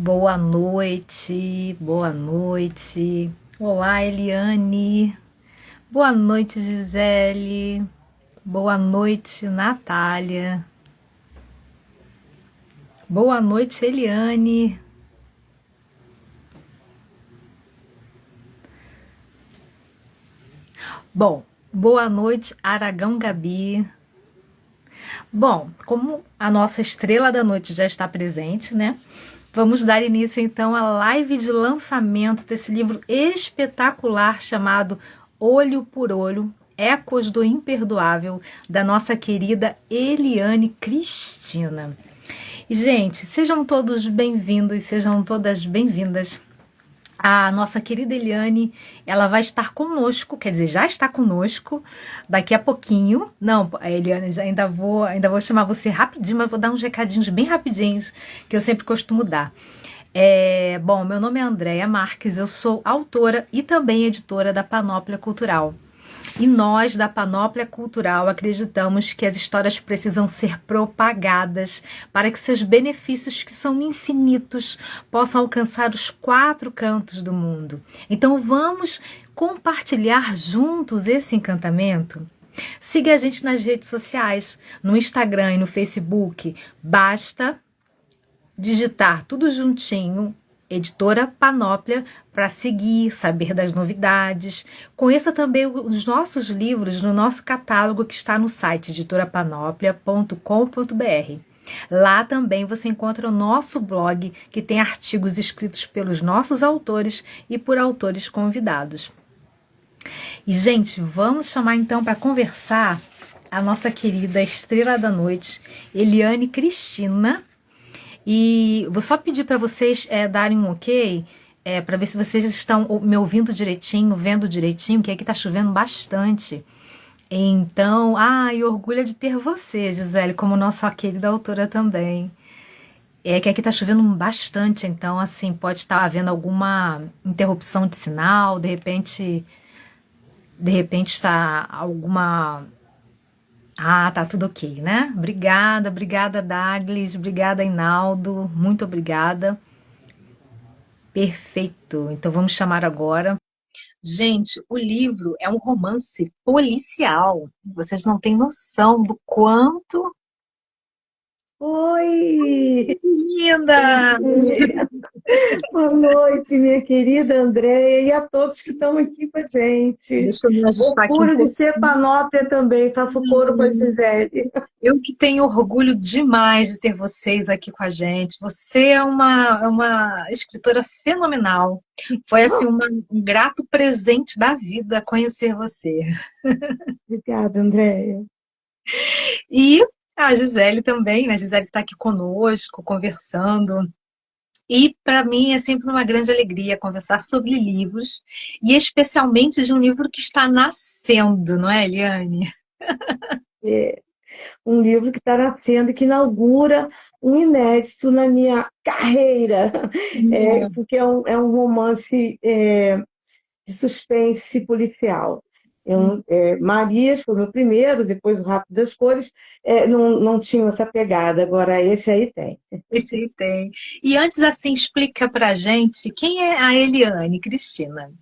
Boa noite, boa noite. Olá, Eliane. Boa noite, Gisele. Boa noite, Natália. Boa noite, Eliane. Bom, boa noite, Aragão Gabi. Bom, como a nossa estrela da noite já está presente, né? Vamos dar início então à live de lançamento desse livro espetacular chamado Olho por Olho, Ecos do Imperdoável, da nossa querida Eliane Cristina. E, gente, sejam todos bem-vindos, sejam todas bem-vindas. A nossa querida Eliane, ela vai estar conosco, quer dizer, já está conosco daqui a pouquinho. Não, Eliane, ainda vou chamar você rapidinho, mas vou dar uns recadinhos bem rapidinhos que eu sempre costumo dar. Bom, meu nome é Andréia Marques, eu sou autora e também editora da Panóplia Cultural. E nós, da Panóplia Cultural, acreditamos que as histórias precisam ser propagadas para que seus benefícios, que são infinitos, possam alcançar os quatro cantos do mundo. Então vamos compartilhar juntos esse encantamento? Siga a gente nas redes sociais, no Instagram e no Facebook. Basta digitar tudo juntinho, Editora Panóplia, para seguir, saber das novidades. Conheça também os nossos livros no nosso catálogo que está no site editorapanoplia.com.br. Lá também você encontra o nosso blog, que tem artigos escritos pelos nossos autores e por autores convidados. E, gente, vamos chamar então para conversar a nossa querida estrela da noite, Eliane Cristina. E vou só pedir para vocês darem um ok, para ver se vocês estão me ouvindo direitinho, vendo direitinho, que aqui está chovendo bastante. Então, orgulho de ter você, Gisele, como nossa querida autora também. É que aqui está chovendo bastante, então, assim, pode estar havendo alguma interrupção de sinal, de repente está alguma. Tá tudo ok, né? Obrigada, Daglis, obrigada, Inaldo, muito obrigada. Perfeito, então vamos chamar agora. Gente, o livro é um romance policial. Vocês não têm noção do quanto Oi! linda! Boa noite, minha querida Andréia, e a todos que estão aqui com a gente. Deixa eu me ajustar aqui um Orgulho de ser pouquinho. panóplia também, faço coro com a Gisele. Eu que tenho orgulho demais de ter vocês aqui com a gente. Você é uma escritora fenomenal. Foi assim um grato presente da vida conhecer você. Obrigada, Andréia. E a Gisele também, né? A Gisele está aqui conosco, conversando. E para mim é sempre uma grande alegria conversar sobre livros, e especialmente de um livro que está nascendo, não é, Eliane? É um livro que está nascendo e que inaugura um inédito na minha carreira, porque é um romance de suspense policial. Marias foi meu primeiro, depois o Rápido das Cores, não tinha essa pegada, agora esse aí tem. Esse aí tem. E antes, assim, explica pra gente quem é a Eliane Cristina.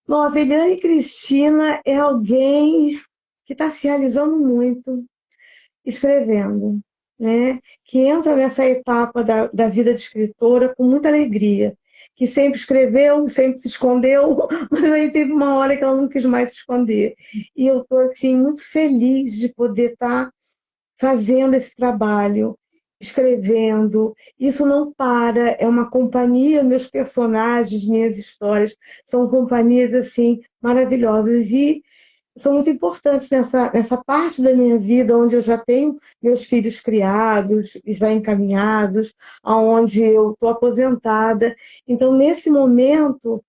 Nossa, Eliane Cristina é alguém que está se realizando muito escrevendo, né? Que entra nessa etapa da vida de escritora com muita alegria, que sempre escreveu, sempre se escondeu, mas aí teve uma hora que ela não quis mais se esconder. E eu estou assim, muito feliz de poder estar fazendo esse trabalho, escrevendo. Isso não para, é uma companhia, meus personagens, minhas histórias são companhias assim maravilhosas e são muito importantes nessa parte da minha vida onde eu já tenho meus filhos criados e já encaminhados, aonde eu estou aposentada. Então, nesse momento,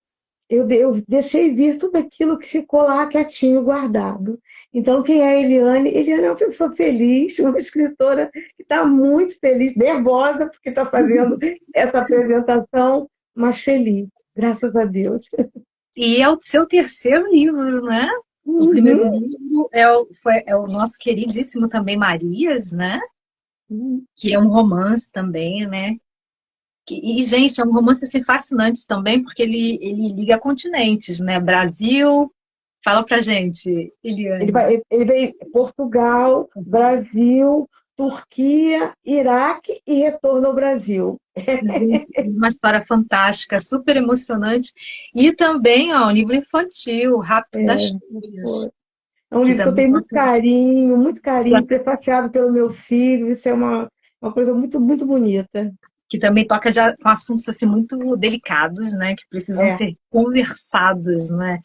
eu deixei vir tudo aquilo que ficou lá quietinho, guardado. Então, quem é a Eliane? Eliane é uma pessoa feliz, uma escritora que está muito feliz, nervosa, porque está fazendo essa apresentação, mas feliz, graças a Deus. E é o seu terceiro livro, né? O primeiro Uhum. livro é o nosso queridíssimo também Marias, né? Que é um romance também, né? Gente, é um romance assim, fascinante também, porque ele liga continentes, né? Brasil. Fala pra gente, Eliane. Ele veio Portugal, Brasil, Turquia, Iraque e retorno ao Brasil. Gente, uma história fantástica, super emocionante. E também, ó, um livro infantil, Rapto das Cores, É um que livro que eu também tenho toca. muito carinho, prefaciado pelo meu filho. Isso é uma coisa muito, muito bonita. Que também toca com assuntos assim muito delicados, né, que precisam É, ser conversados, né?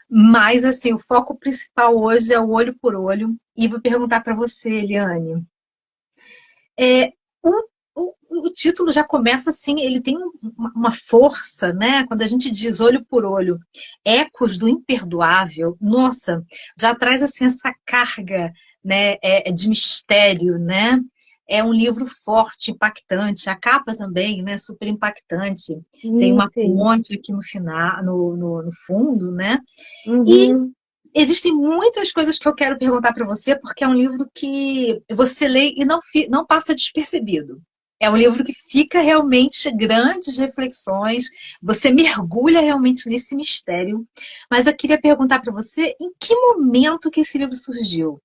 Mas assim, o foco principal hoje é o olho por olho. E vou perguntar para você, Eliane, é, o, o título já começa assim, ele tem uma força, né? Quando a gente diz olho por olho, ecos do imperdoável, nossa, já traz assim essa carga, né, de mistério, né? É um livro forte, impactante. A capa também, né? Super impactante. Tem sim, uma sim. ponte aqui no final, no fundo, né? E Uhum. existem muitas coisas que eu quero perguntar para você, porque é um livro que você lê e não passa despercebido. É um livro que fica realmente grandes reflexões, você mergulha realmente nesse mistério. Mas eu queria perguntar para você em que momento que esse livro surgiu?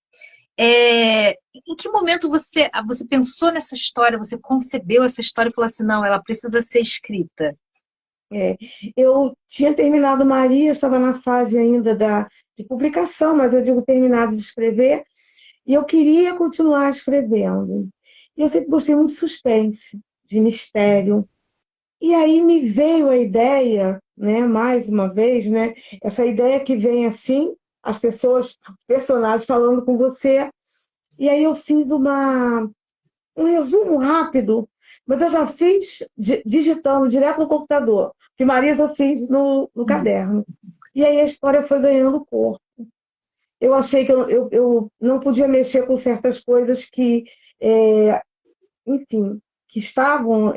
Em que momento você pensou nessa história, você concebeu essa história e falou assim, não, ela precisa ser escrita? É, eu tinha terminado Maria, estava na fase ainda de publicação, mas eu digo terminado de escrever, e eu queria continuar escrevendo. E eu sempre gostei muito de suspense, de mistério. E aí me veio a ideia, né, mais uma vez, né, essa ideia que vem assim, as pessoas, personagens falando com você, e aí eu fiz um resumo rápido, mas eu já fiz digitando direto no computador, que Marisa eu fiz no caderno. E aí a história foi ganhando cor. Eu achei que eu não podia mexer com certas coisas que, é, enfim, que estavam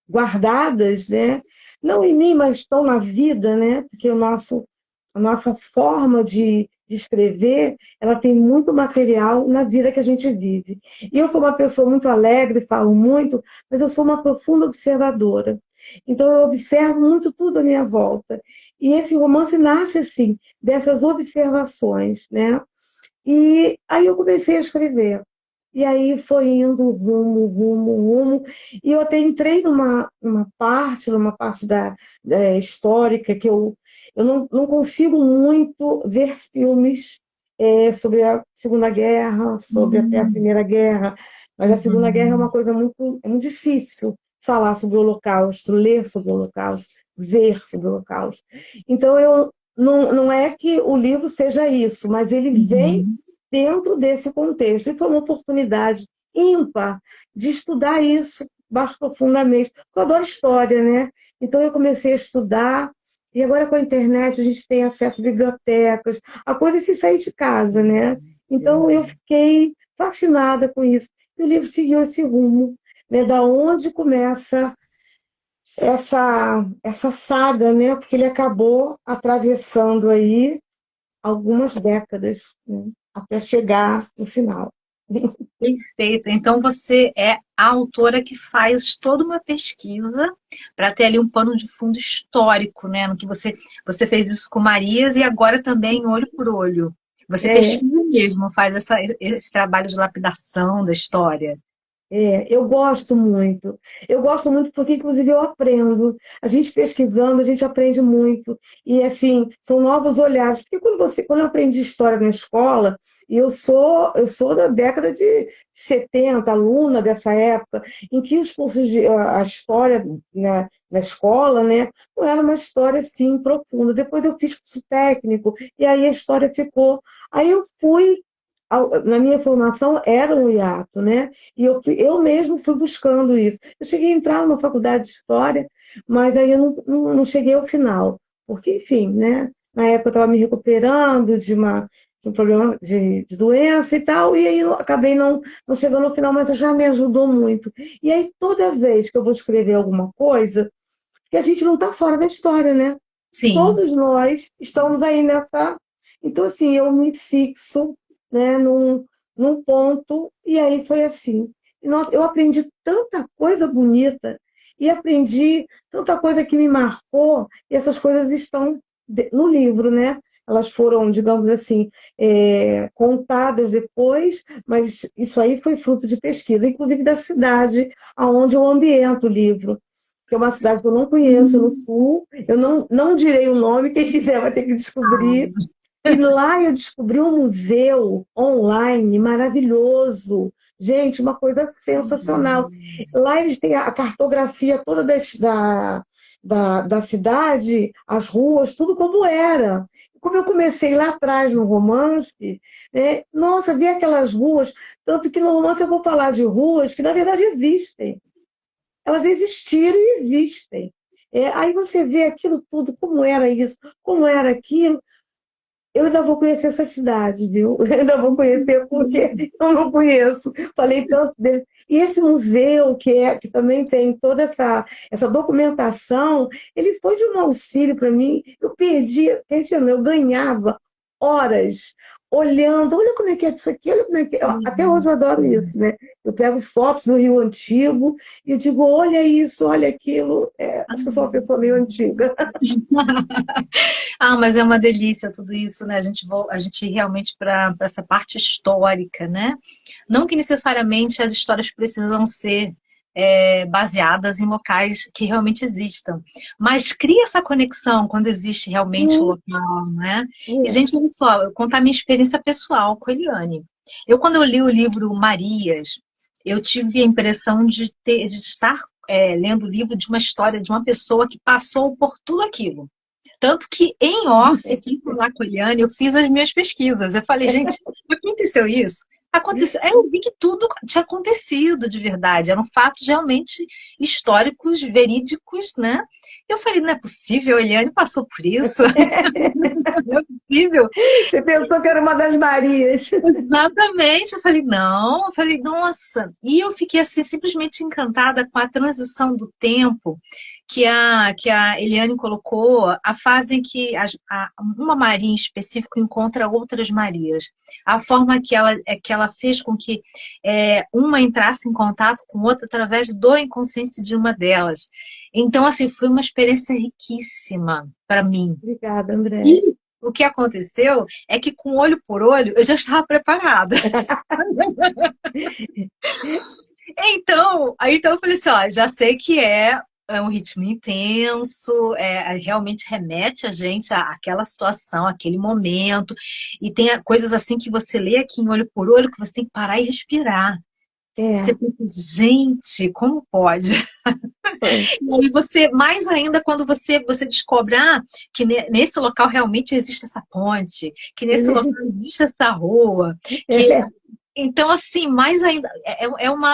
guardadas, né? Não em mim, mas estão na vida, né? Porque a nossa forma de escrever, ela tem muito material na vida que a gente vive. E eu sou uma pessoa muito alegre, falo muito, mas eu sou uma profunda observadora. Então eu observo muito tudo à minha volta. E esse romance nasce assim, dessas observações, né? E aí eu comecei a escrever. E aí foi indo rumo, rumo, rumo. E eu até entrei numa parte histórica que eu não consigo muito ver filmes sobre a Segunda Guerra, sobre até a Hum, Primeira Guerra. Mas a Segunda Guerra é uma uhum. coisa é muito difícil falar sobre o Holocausto, ler sobre o Holocausto, ver sobre o Holocausto. Então, não é que o livro seja isso, mas ele vem Uhum. dentro desse contexto. E foi uma oportunidade ímpar de estudar isso mais profundamente. Eu adoro história, né? Então eu comecei a estudar, e agora com a internet a gente tem acesso a bibliotecas, a coisa é se sair de casa, né? Então eu Verdade. fiquei fascinada com isso. E o livro seguiu esse rumo, né? Da onde começa essa saga, né? Porque ele acabou atravessando aí algumas décadas, né? Até chegar no final. Perfeito. Então você é a autora que faz toda uma pesquisa para ter ali um pano de fundo histórico, né? No que você fez isso com Marias e agora também olho por olho. Você É, pesquisa mesmo, faz esse trabalho de lapidação da história. eu gosto muito. Eu gosto muito porque, inclusive, eu aprendo. A gente pesquisando, a gente aprende muito. E, assim, são novos olhares. Porque quando eu aprendi história na escola, e eu sou da década de 70, aluna dessa época, em que os cursos a história na escola, né, não era uma história assim profunda. Depois eu fiz curso técnico, e aí a história ficou. Aí eu fui na minha formação era um hiato, né? E eu mesmo fui buscando isso. Eu cheguei a entrar numa faculdade de História, mas aí eu não cheguei ao final, porque, enfim, né? Na época eu estava me recuperando de um problema de doença e tal, e aí eu acabei não chegando ao final, mas já me ajudou muito. E aí toda vez que eu vou escrever alguma coisa, porque a gente não está fora da história, né? Sim. Todos nós estamos aí nessa. Então, assim, eu me fixo, né, num ponto, e aí foi assim. E, nossa, eu aprendi tanta coisa bonita. e aprendi tanta coisa que me marcou, e essas coisas estão no livro, né? Elas foram, digamos assim, contadas depois, mas isso aí foi fruto de pesquisa, inclusive da cidade aonde eu ambiento o livro, que é uma cidade que eu não conheço no sul, eu não direi o nome, quem quiser vai ter que descobrir. E lá eu descobri um museu online maravilhoso. Gente, uma coisa sensacional. Lá eles têm a cartografia toda da cidade, as ruas, tudo como era. Como eu comecei lá atrás no romance, né? Nossa, vi aquelas ruas, tanto que no romance eu vou falar de ruas que na verdade existem. Elas existiram e existem. Aí você vê aquilo tudo, como era isso, como era aquilo. Eu ainda vou conhecer essa cidade, viu? Eu ainda vou conhecer porque eu não conheço. Falei tanto deles. E esse museu, que também tem toda essa documentação, ele foi de um auxílio para mim. Eu perdia, não, eu ganhava horas olhando, olha como é que é isso aqui, olha como é que é. Até hoje eu adoro isso, né? Eu pego fotos do Rio Antigo e eu digo, olha isso, olha aquilo. Acho que eu sou uma pessoa meio antiga. Ah, mas é uma delícia tudo isso, né? A gente ir realmente para essa parte histórica, né? Não que necessariamente as histórias precisam ser baseadas em locais que realmente existam, mas cria essa conexão quando existe realmente o Hum, local, né? E, é. gente, olha só, eu contar minha experiência pessoal com a Eliane. Quando eu li o livro Marias, eu tive a impressão de estar lendo o livro de uma história de uma pessoa que passou por tudo aquilo. Tanto que, em off, sem falar com a Eliane, eu fiz as minhas pesquisas. Eu falei, gente, aconteceu isso? Aconteceu. Aí eu vi que tudo tinha acontecido de verdade. Eram fatos realmente históricos, verídicos, né? Eu falei, não é possível, a Eliane passou por isso. Não é possível. Você pensou que era uma das Marias. Exatamente. Eu falei, não. Eu falei, nossa. E eu fiquei assim, simplesmente encantada com a transição do tempo que a Eliane colocou, a fase em que uma Maria em específico encontra outras Marias. A forma que ela fez com que uma entrasse em contato com outra através do inconsciente de uma delas. Então, assim, foi uma experiência riquíssima para mim. Obrigada, André. E o que aconteceu é que, com olho por olho, eu já estava preparada. Então eu falei assim, ó, já sei que é um ritmo intenso, realmente remete a gente àquela situação, àquele momento, e tem coisas assim que você lê aqui em olho por olho que você tem que parar e respirar. Você É, pensa, gente, como pode? foi. E aí você, mais ainda, quando você descobre que nesse local realmente existe essa ponte, que nesse local existe essa rua, que É, então, assim, mais ainda,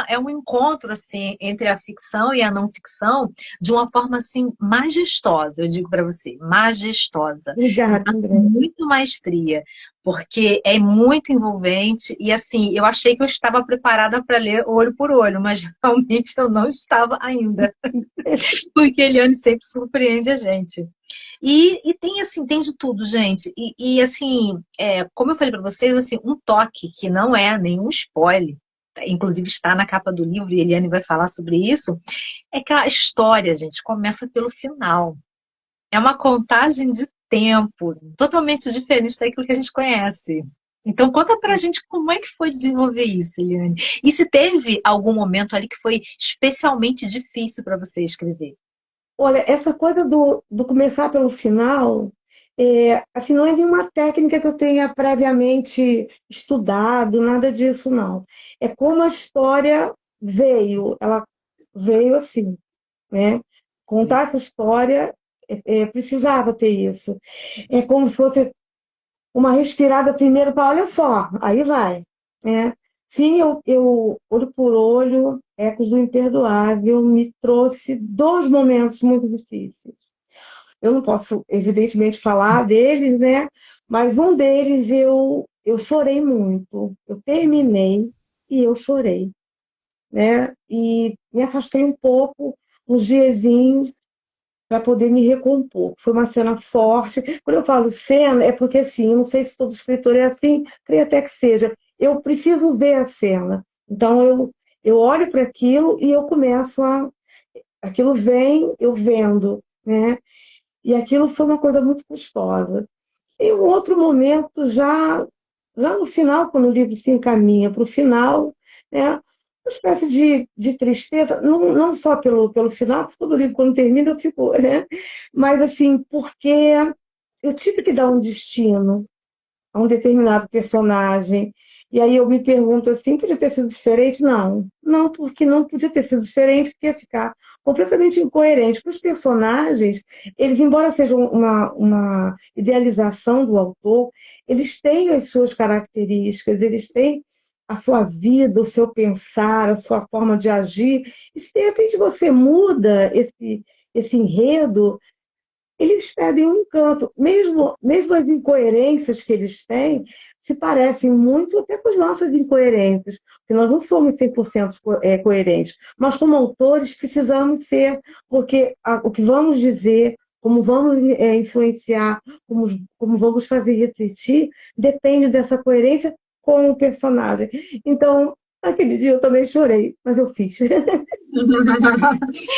é um encontro, assim, entre a ficção e a não ficção de uma forma, assim, majestosa, eu digo para você, majestosa. Você obrigada, faz com André. muita maestria, porque é muito envolvente e, assim, eu achei que eu estava preparada para ler olho por olho, mas realmente eu não estava ainda, porque Eliane sempre surpreende a gente. E tem assim, tem de tudo, gente. Assim, como eu falei para vocês, assim, um toque que não é nenhum spoiler, inclusive está na capa do livro, e a Eliane vai falar sobre isso, é que a história, gente, começa pelo final. É uma contagem de tempo totalmente diferente daquilo que a gente conhece. Então, conta pra gente como é que foi desenvolver isso, Eliane. E se teve algum momento ali que foi especialmente difícil para você escrever. Olha, essa coisa do começar pelo final, assim, não é nenhuma técnica que eu tenha previamente estudado, nada disso, não. É como a história veio, ela veio assim, né? Contar essa história, precisava ter isso. É como se fosse uma respirada primeiro para, olha só, aí vai, né? Sim, olho por olho, Ecos do Imperdoável, me trouxe dois momentos muito difíceis. Eu não posso, evidentemente, falar deles, né? Mas um deles eu chorei muito. Eu terminei e eu chorei, né? E me afastei um pouco, uns diazinhos, para poder me recompor. Foi uma cena forte. Quando eu falo cena, é porque assim, eu não sei se todo escritor é assim, creio até que seja. Eu preciso ver a cena. Então eu olho para aquilo e eu começo aquilo vem, eu vendo, né? E aquilo foi uma coisa muito custosa. Em um outro momento, já no final, quando o livro se encaminha para o final, né, uma espécie de tristeza, não só pelo final, porque todo livro, quando termina, eu fico, né? Mas, assim, porque eu tive que dar um destino a um determinado personagem. E aí eu me pergunto assim, podia ter sido diferente? Não, não, porque não podia ter sido diferente, porque ia ficar completamente incoerente. Para os personagens, eles, embora sejam uma idealização do autor, eles têm as suas características, eles têm a sua vida, o seu pensar, a sua forma de agir. E se de repente você muda esse enredo, eles perdem o encanto. Mesmo as incoerências que eles têm se parecem muito até com as nossas incoerências, porque nós não somos 100% coerentes, mas como autores precisamos ser, porque o que vamos dizer, como vamos influenciar, como vamos fazer refletir, depende dessa coerência com o personagem. Então, aquele dia eu também chorei, mas eu fiz.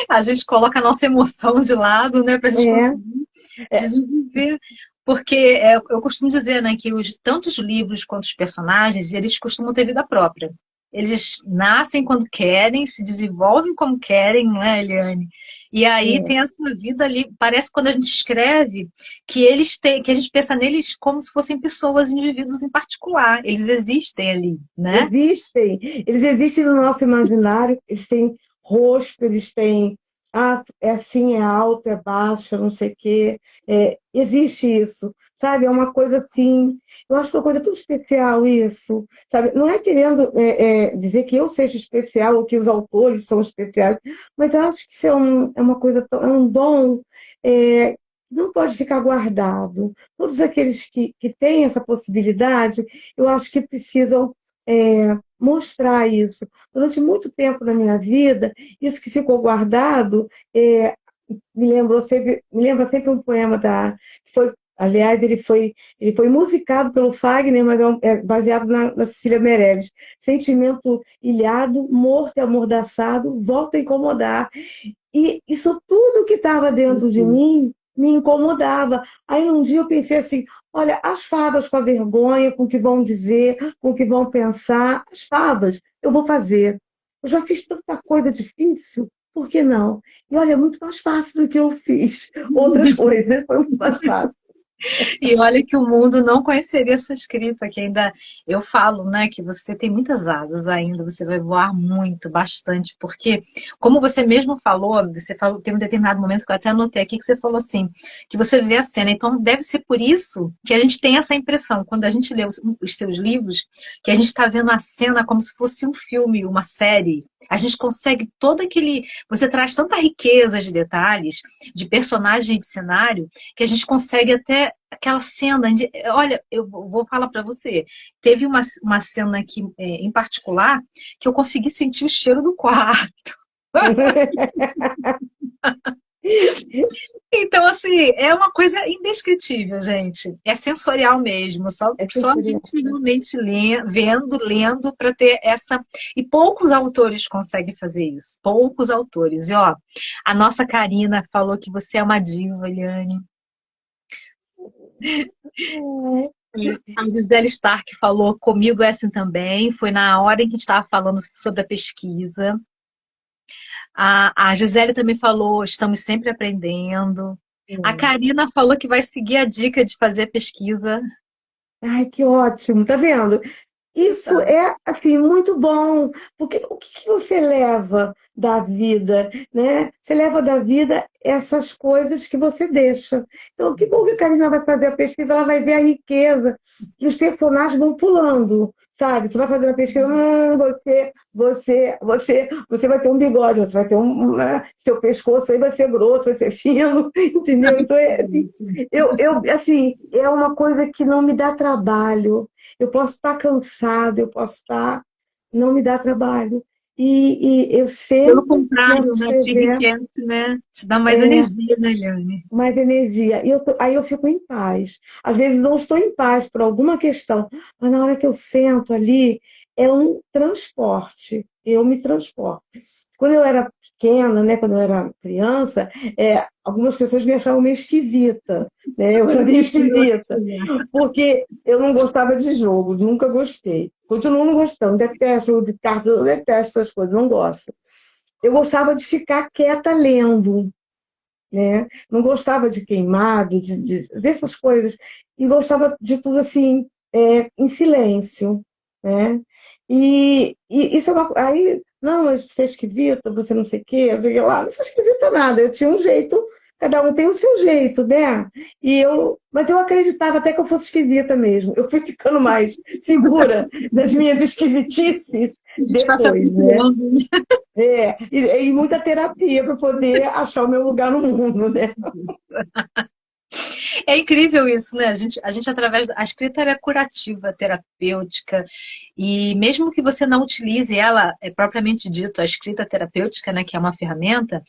A gente coloca a nossa emoção de lado, né, para a gente É, conseguir é, desenvolver. Porque eu costumo dizer, né, que tanto os livros quanto os personagens, eles costumam ter vida própria. Eles nascem quando querem, se desenvolvem como querem, não é, Eliane? E aí é. tem a sua vida ali. Parece quando a gente escreve que eles têm, que a gente pensa neles como se fossem pessoas, indivíduos em particular. Eles existem ali, né? Eles existem no nosso imaginário, eles têm rosto, eles têm, é assim, é alto, é baixo, não sei o quê. Existe isso, sabe? É uma coisa assim, eu acho que é uma coisa tão especial isso, sabe? Não é querendo dizer que eu seja especial ou que os autores são especiais, mas eu acho que isso é uma coisa, é um dom, que não pode ficar guardado. Todos aqueles que têm essa possibilidade, eu acho que precisam mostrar isso. Durante muito tempo na minha vida, isso que ficou guardado me lembra sempre um poema que foi, aliás, ele foi musicado pelo Fagner, mas é baseado na Cecília Meirelles. Sentimento ilhado, morto e amordaçado, volta a incomodar. E isso tudo que estava dentro de mim me incomodava. Aí um dia eu pensei assim: olha, as favas com a vergonha, com o que vão dizer, com o que vão pensar, as favas eu vou fazer. Eu já fiz tanta coisa difícil, por que não? E olha, é muito mais fácil do que eu fiz. Outras coisas, foi muito mais fácil. E olha que o mundo não conheceria a sua escrita, que ainda eu falo, né, que você tem muitas asas ainda, você vai voar muito, bastante, porque, como você mesmo falou, você falou, tem um determinado momento que eu até anotei aqui que você falou assim, que você vê a cena, então deve ser por isso que a gente tem essa impressão, quando a gente lê os seus livros, que a gente está vendo a cena como se fosse um filme, uma série. A gente consegue todo aquele. Você traz tanta riqueza de detalhes, de personagem e de cenário, que a gente consegue até aquela cena de, olha, eu vou falar para você, teve uma cena aqui em particular que eu consegui sentir o cheiro do quarto. Então, assim, é uma coisa indescritível, gente. É sensorial mesmo. É Só a sensorial. gente realmente vendo, lendo, para ter essa. E poucos autores conseguem fazer isso. Poucos autores. E, ó, a nossa Karina falou que você é uma diva, Eliane. A Gisele Stark falou comigo é assim também. Foi na hora em que a gente estava falando sobre a pesquisa. A Gisele também falou, estamos sempre aprendendo. A Karina falou que vai seguir a dica de fazer a pesquisa. Ai, que ótimo, tá vendo? Isso Tá. é assim muito bom, porque o que que você leva da vida, né? Você leva da vida essas coisas que você deixa. Então, que bom que a Karina vai fazer a pesquisa, ela vai ver a riqueza e os personagens vão pulando, sabe? Você vai fazer a pesquisa, você vai ter um bigode, você vai ter seu pescoço aí vai ser grosso, vai ser fino, entendeu? Então, assim, assim, é uma coisa que não me dá trabalho. Eu posso estar cansada, eu posso estar. Não me dá trabalho. E eu Pelo sento, começo a contrário, né? Te escrever, enriquece, né? Te dá mais energia, né, Eliane? mais energia. Aí eu fico em paz. Às vezes não estou em paz por alguma questão, mas na hora que eu sento ali, é um transporte. Eu me transporto. Quando eu era pequena, né, quando eu era criança, algumas pessoas me achavam meio esquisita, né? Eu era meio esquisita, porque eu não gostava de jogo, nunca gostei. Continuo não gostando, detesto jogo de cartas, eu detesto essas coisas, não gosto. Eu gostava de ficar quieta lendo, né? Não gostava de queimado, dessas coisas, e gostava de tudo assim, em silêncio, né? E isso é uma aí, não, mas você é esquisita, você não sei o quê, eu sei lá, não sou esquisita nada, eu tinha um jeito, cada um tem o seu jeito, né? Mas eu acreditava até que eu fosse esquisita mesmo. Eu fui ficando mais segura das minhas esquisitices A gente vai se depois, né? apropriando. E muita terapia para poder achar o meu lugar no mundo, né? É incrível isso, né? A gente através a escrita ela é curativa, terapêutica, e mesmo que você não utilize ela, é propriamente dito, a escrita terapêutica, né, que é uma ferramenta,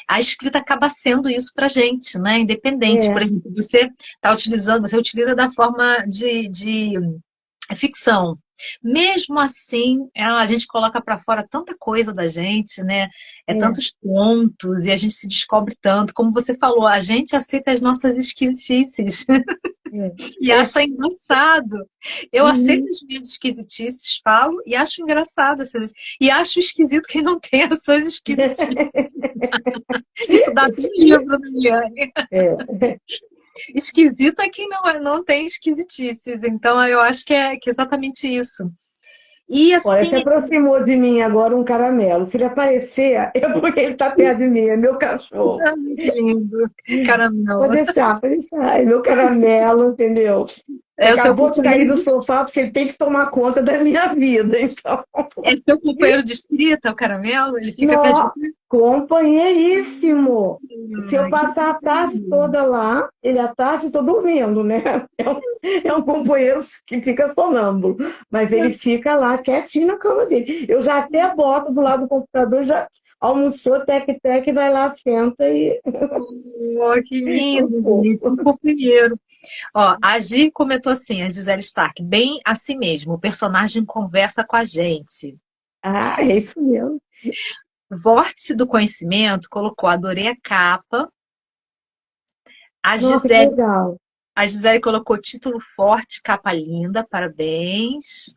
a escrita acaba sendo isso pra gente, né? Independente. Por É, exemplo, você está utilizando, você utiliza da forma de ficção. Mesmo assim, a gente coloca para fora tanta coisa da gente, né? É é, tantos pontos e a gente se descobre tanto. Como você falou, a gente aceita as nossas esquisitices é. e acha engraçado. Eu aceito Uhum. as minhas esquisitices, falo e acho engraçado essas. E acho esquisito quem não tem as suas esquisitices. Isso dá um livro, Miliane. É. Esquisito é quem não tem esquisitices. Então, eu acho que é exatamente isso. E Olha, se assim, aproximou de mim agora um caramelo. Se ele aparecer, é porque ele está perto de mim, é meu cachorro. ai, que lindo, caramelo. Pode deixar, é meu caramelo, entendeu? Que É o seu acabou de cair companheiro do de, sofá porque ele tem que tomar conta da minha vida, então. é seu companheiro de escrita, o caramelo? Ele fica perto de Não, você? companheiríssimo. Se eu Ai, que passar a tarde fofinho. toda lá, ele à tarde estou dormindo, né? É um companheiro que fica sonâmbulo, mas ele fica lá quietinho na cama dele. Eu já até boto do lado do computador, já almoçou, tec-tec, vai lá, senta e Oh, que lindo, gente, um companheiro. Ó, a Gi comentou assim, a Gisele Stark, bem assim mesmo, o personagem conversa com a gente. Ah, é isso mesmo. Vórtice do Conhecimento colocou, adorei a capa. A Nossa, que Gisele, legal. a Gisele colocou título forte, capa linda, parabéns.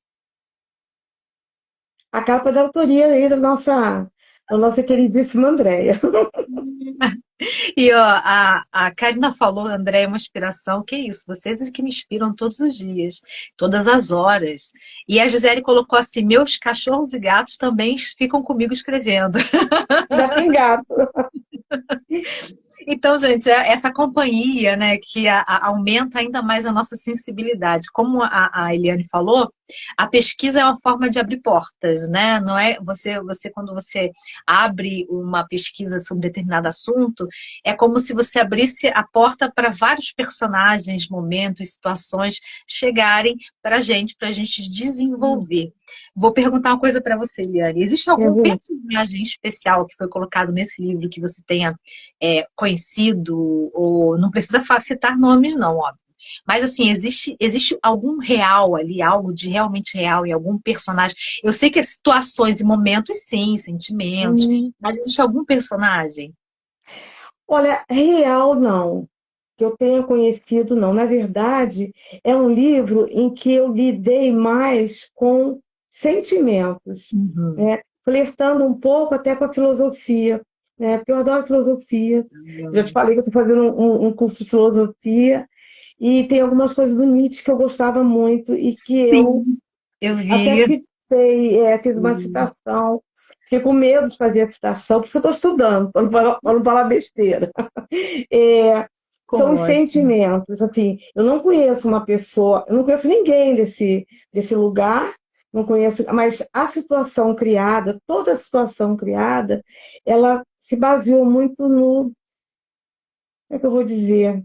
A capa da autoria aí da nossa queridíssima Andréia. E ó, a Karina falou, André, é uma inspiração. Que isso? Vocês é que me inspiram todos os dias, todas as horas. E a Gisele colocou assim: meus cachorros e gatos também ficam comigo escrevendo. Ainda tem gato. Então, gente, é essa companhia, né, que aumenta ainda mais a nossa sensibilidade. Como a Eliane falou, a pesquisa é uma forma de abrir portas, né? Não é você quando você abre uma pesquisa sobre determinado assunto, é como se você abrisse a porta para vários personagens, momentos, situações chegarem para a gente desenvolver. Vou perguntar uma coisa para você, Eliane. Existe Quer algum ver? personagem especial que foi colocado nesse livro que você tenha conhecido, ou não precisa citar nomes, não, óbvio. Mas assim, existe algum real ali, algo de realmente real em algum personagem? Eu sei que é situações e momentos, sim, sentimentos, Hum, mas existe algum personagem? Olha, real não. Que eu tenha conhecido, não. Na verdade, é um livro em que eu lidei mais com sentimentos, Uhum. né? Flertando um pouco até com a filosofia, né? Porque eu adoro filosofia. Já te falei que eu estou fazendo um curso de filosofia e tem algumas coisas do Nietzsche que eu gostava muito e que eu Sim, eu até vi. citei, fiz uma citação. Fiquei com medo de fazer a citação, por isso que eu estou estudando, para não falar besteira. É, são os Ótimo. sentimentos, assim, eu não conheço uma pessoa, eu não conheço ninguém desse lugar, não conheço, mas a situação criada, toda a situação criada, ela se baseou muito no, como é que eu vou dizer,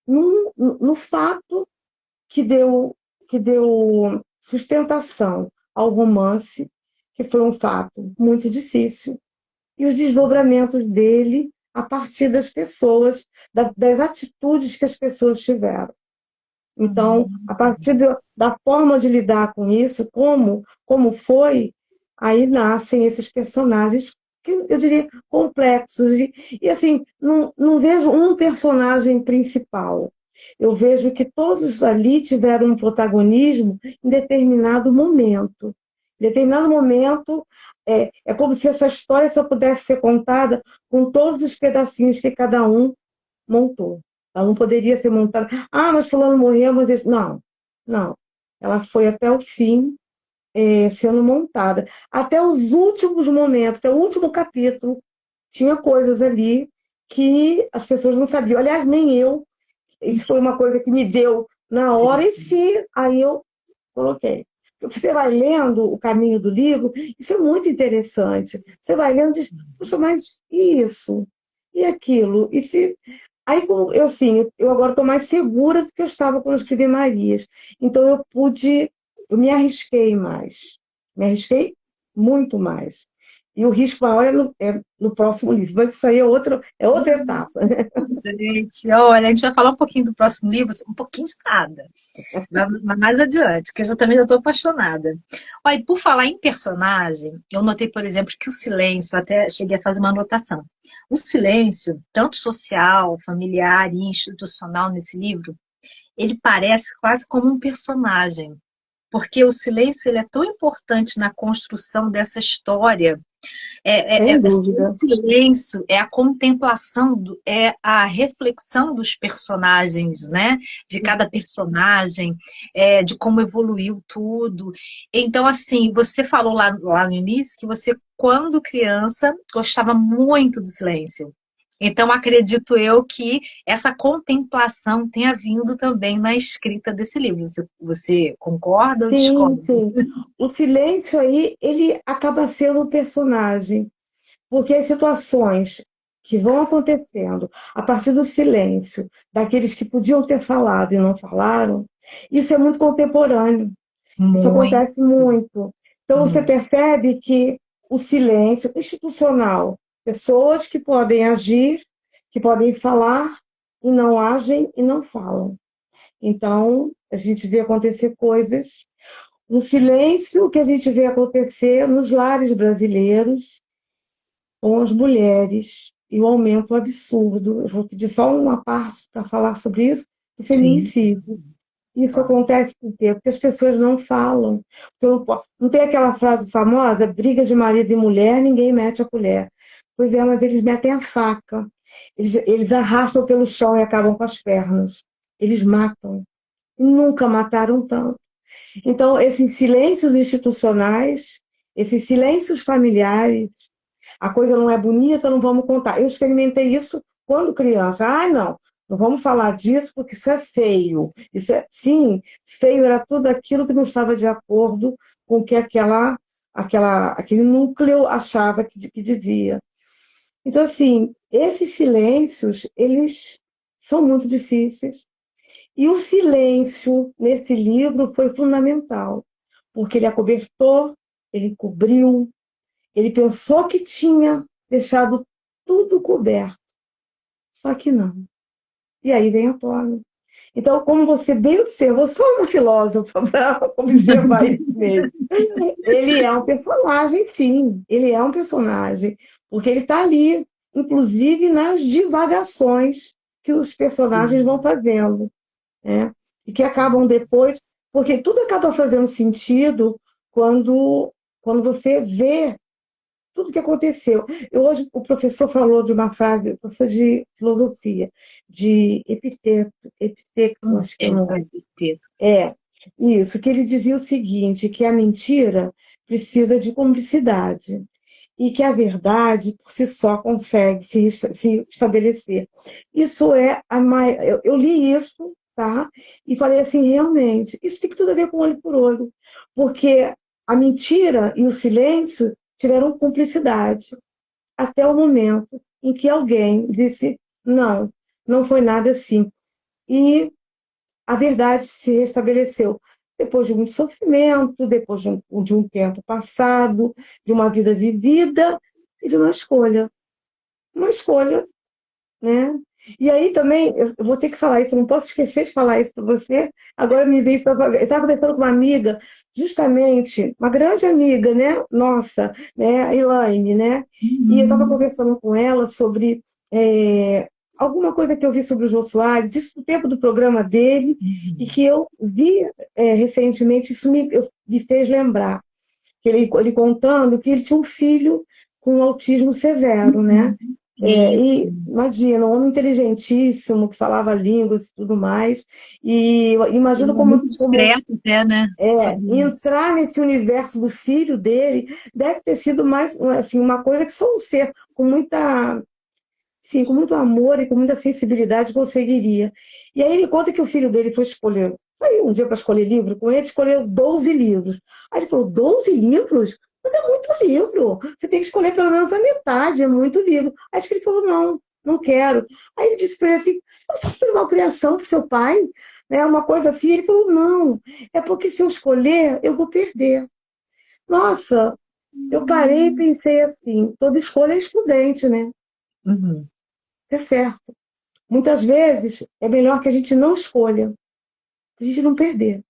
no fato que deu sustentação ao romance, que foi um fato muito difícil, e os desdobramentos dele a partir das pessoas, das atitudes que as pessoas tiveram. Então, a Uhum. partir da forma de lidar com isso, como foi, aí nascem esses personagens que eu diria, complexos. E assim, não vejo um personagem principal. Eu vejo que todos ali tiveram um protagonismo em determinado momento. Em determinado momento, é como se essa história só pudesse ser contada com todos os pedacinhos que cada um montou. Ela não poderia ser montada. Ah, mas fulano morreu, mas isso. Não, não. Ela foi até o fim sendo montada. Até os últimos momentos, até o último capítulo, tinha coisas ali que as pessoas não sabiam. Aliás, nem eu. Isso foi uma coisa que me deu na hora, e se aí eu coloquei. Porque você vai lendo o caminho do livro, isso é muito interessante. Você vai lendo e diz, poxa, mas e isso? E aquilo? E se... Aí, como eu, assim, eu agora estou mais segura do que eu estava quando eu escrevi Marias. Então, eu me arrisquei mais. Me arrisquei muito mais. E o risco maior é no próximo livro. Mas isso aí é outra etapa. Gente, olha, a gente vai falar um pouquinho do próximo livro, um pouquinho de nada, mas mais adiante, que eu também já estou apaixonada. Olha, e por falar em personagem, eu notei, por exemplo, que o silêncio, até cheguei a fazer uma anotação, o silêncio, tanto social, familiar e institucional nesse livro, ele parece quase como um personagem, porque o silêncio ele é tão importante na construção dessa história. Sem O dúvida. silêncio, é a contemplação, é a reflexão dos personagens, né? De cada personagem, de como evoluiu tudo. Então, assim, você falou lá no início que você, quando criança, gostava muito do silêncio. Então, acredito eu que essa contemplação tenha vindo também na escrita desse livro. Você concorda ou Sim, discorda? sim. O silêncio aí, ele acaba sendo um personagem, porque as situações que vão acontecendo a partir do silêncio, daqueles que podiam ter falado e não falaram, isso é muito contemporâneo. Isso Muito, acontece muito. Então, você muito. percebe que o silêncio institucional, pessoas que podem agir, que podem falar e não agem e não falam. Então, a gente vê acontecer coisas, um silêncio que a gente vê acontecer nos lares brasileiros com as mulheres e o aumento absurdo. Eu vou pedir só uma parte para falar sobre isso, o Sim, feminicídio. Isso claro. acontece por quê? Porque as pessoas não falam. Não tem aquela frase famosa, briga de marido e mulher, ninguém mete a colher. Pois é, mas eles metem a faca. Eles arrastam pelo chão e acabam com as pernas. Eles matam. E nunca mataram tanto. Então, esses silêncios institucionais, esses silêncios familiares, a coisa não é bonita, não vamos contar. Eu experimentei isso quando criança. Ah, não vamos falar disso porque isso é feio. Isso é, sim, feio era tudo aquilo que não estava de acordo com o que aquele núcleo achava que devia. Então, assim, esses silêncios, eles são muito difíceis. E o silêncio nesse livro foi fundamental, porque ele acobertou, ele cobriu, ele pensou que tinha deixado tudo coberto, só que não. E aí vem a tona. Então, como você bem observou, eu sou uma filósofa para observar isso mesmo. Ele é um personagem, sim, ele é um personagem, porque ele está ali, inclusive nas divagações que os personagens vão fazendo, né? E que acabam depois, porque tudo acaba fazendo sentido quando você vê tudo que aconteceu. Hoje o professor falou de uma frase, o professor de filosofia, de Epiteto, acho que é o nome. É, isso, que ele dizia o seguinte, que a mentira precisa de cumplicidade e que a verdade por si só consegue se estabelecer. Isso é eu li isso, tá? E falei assim, realmente, isso tem tudo a ver com olho por olho, porque a mentira e o silêncio tiveram cumplicidade até o momento em que alguém disse não, não foi nada assim. E a verdade se restabeleceu depois de muito sofrimento, depois de um tempo passado, de uma vida vivida e de uma escolha. Uma escolha, né? E aí também, eu vou ter que falar isso, eu não posso esquecer de falar isso para você. Agora me veio isso, eu estava conversando com uma amiga, justamente, uma grande amiga, né? Nossa, né? A Elaine, né? E eu estava Uhum. conversando com ela sobre alguma coisa que eu vi sobre o Jô Soares, isso no tempo do programa dele, e Uhum. que eu vi recentemente, me fez lembrar, que ele contando que ele tinha um filho com autismo severo, né? Uhum. Isso. E imagina, um homem inteligentíssimo, que falava línguas e tudo mais, e Ele imagino é como, muito discreto até, né? Sobre isso. entrar nesse universo do filho dele deve ter sido mais assim, uma coisa que só um ser com muita, enfim, com muito amor e com muita sensibilidade conseguiria. E aí ele conta que o filho dele foi escolher, aí um dia para escolher livro com ele, escolheu 12 livros. Aí ele falou, 12 livros? Mas é muito livro. Você tem que escolher pelo menos a metade, é muito livro. Aí acho que ele falou, não, não quero. Aí ele disse para ele assim, você está fazendo malcriação para seu pai? Né? Uma coisa assim. Ele falou, não, é porque se eu escolher, eu vou perder. Nossa, eu parei e pensei assim, toda escolha é excludente, né? Uhum. É certo. Muitas vezes é melhor que a gente não escolha, para a gente não perder.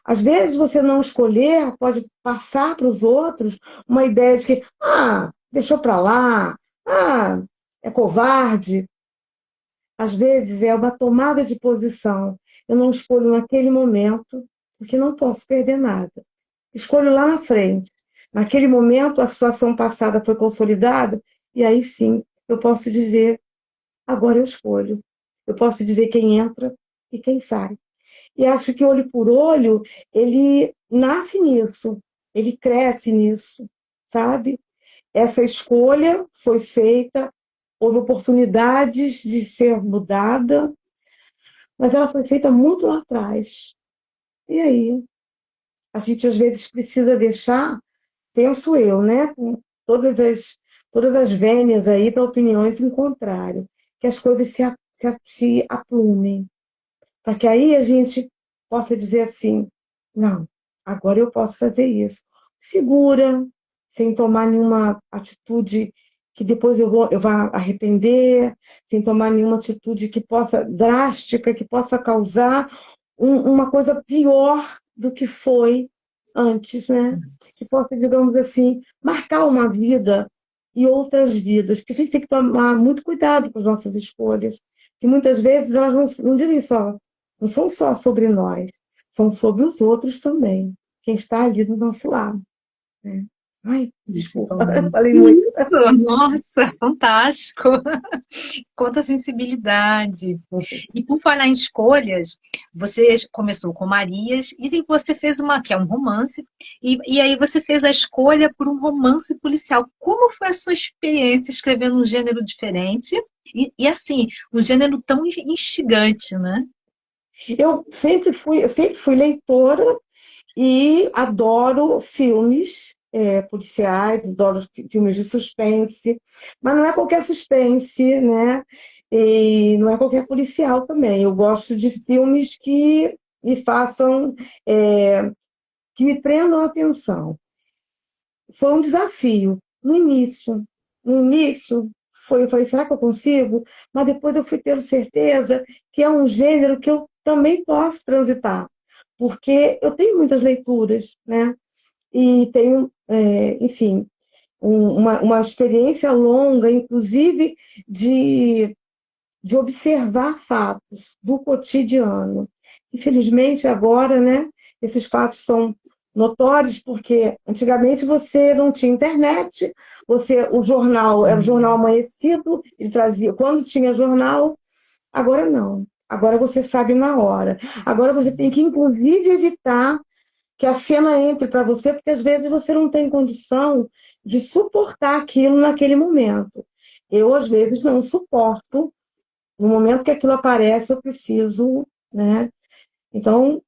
Às vezes você não escolher pode passar para os outros uma ideia de que, deixou para lá, é covarde. Às vezes é uma tomada de posição. Eu não escolho naquele momento, porque não posso perder nada. Escolho lá na frente. Naquele momento, a situação passada foi consolidada, e aí sim eu posso dizer: agora eu escolho. Eu posso dizer quem entra e quem sai. E acho que olho por olho, ele nasce nisso, ele cresce nisso, sabe? Essa escolha foi feita, houve oportunidades de ser mudada, mas ela foi feita muito lá atrás. E aí? A gente às vezes precisa deixar, penso eu, né? Com todas as vênias aí para opiniões em contrário, que as coisas se aprumem, para que aí a gente possa dizer assim, não, agora eu posso fazer isso. Segura, sem tomar nenhuma atitude que depois eu vá arrepender, sem tomar nenhuma atitude que possa, drástica, que possa causar uma coisa pior do que foi antes, né? Que possa, digamos assim, marcar uma vida e outras vidas, porque a gente tem que tomar muito cuidado com as nossas escolhas, que muitas vezes elas não dizem só, não são só sobre nós, são sobre os outros também, quem está ali do nosso lado, né? Ai, desculpa, Principalmente. falei muito. Isso, nossa, fantástico. Quanta sensibilidade. E por falar em escolhas, você começou com Marias e aí você fez uma, que é um romance, e aí você fez a escolha por um romance policial. Como foi a sua experiência escrevendo um gênero diferente? E assim, um gênero tão instigante, né? Eu sempre fui leitora e adoro filmes policiais, adoro filmes de suspense, mas não é qualquer suspense, né? E não é qualquer policial também. Eu gosto de filmes que me façam, que me prendam a atenção. Foi um desafio no início. No início, eu falei, será que eu consigo? Mas depois eu fui tendo certeza que é um gênero que eu também posso transitar, porque eu tenho muitas leituras, né? E tenho, enfim, uma experiência longa, inclusive de observar fatos do cotidiano. Infelizmente, agora, né, esses fatos são notórios porque antigamente você não tinha internet, o jornal era o jornal amanhecido, ele trazia quando tinha jornal, agora não. Agora você sabe na hora. Agora você tem que, inclusive, evitar que a cena entre para você, porque às vezes você não tem condição de suportar aquilo naquele momento. Eu, às vezes, não suporto. No momento que aquilo aparece, eu preciso, né? Então,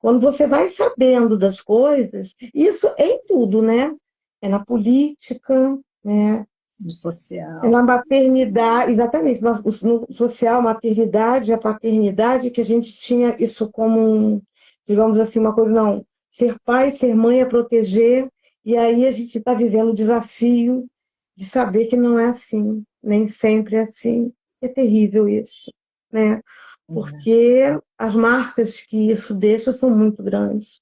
quando você vai sabendo das coisas, isso é em tudo, né? É na política, né? No É social. na maternidade, exatamente, no social, a maternidade, a paternidade, que a gente tinha isso como, digamos assim, uma coisa, não, ser pai, ser mãe é proteger, e aí a gente está vivendo o desafio de saber que não é assim, nem sempre é assim. é terrível isso, né? Porque as marcas que isso deixa são muito grandes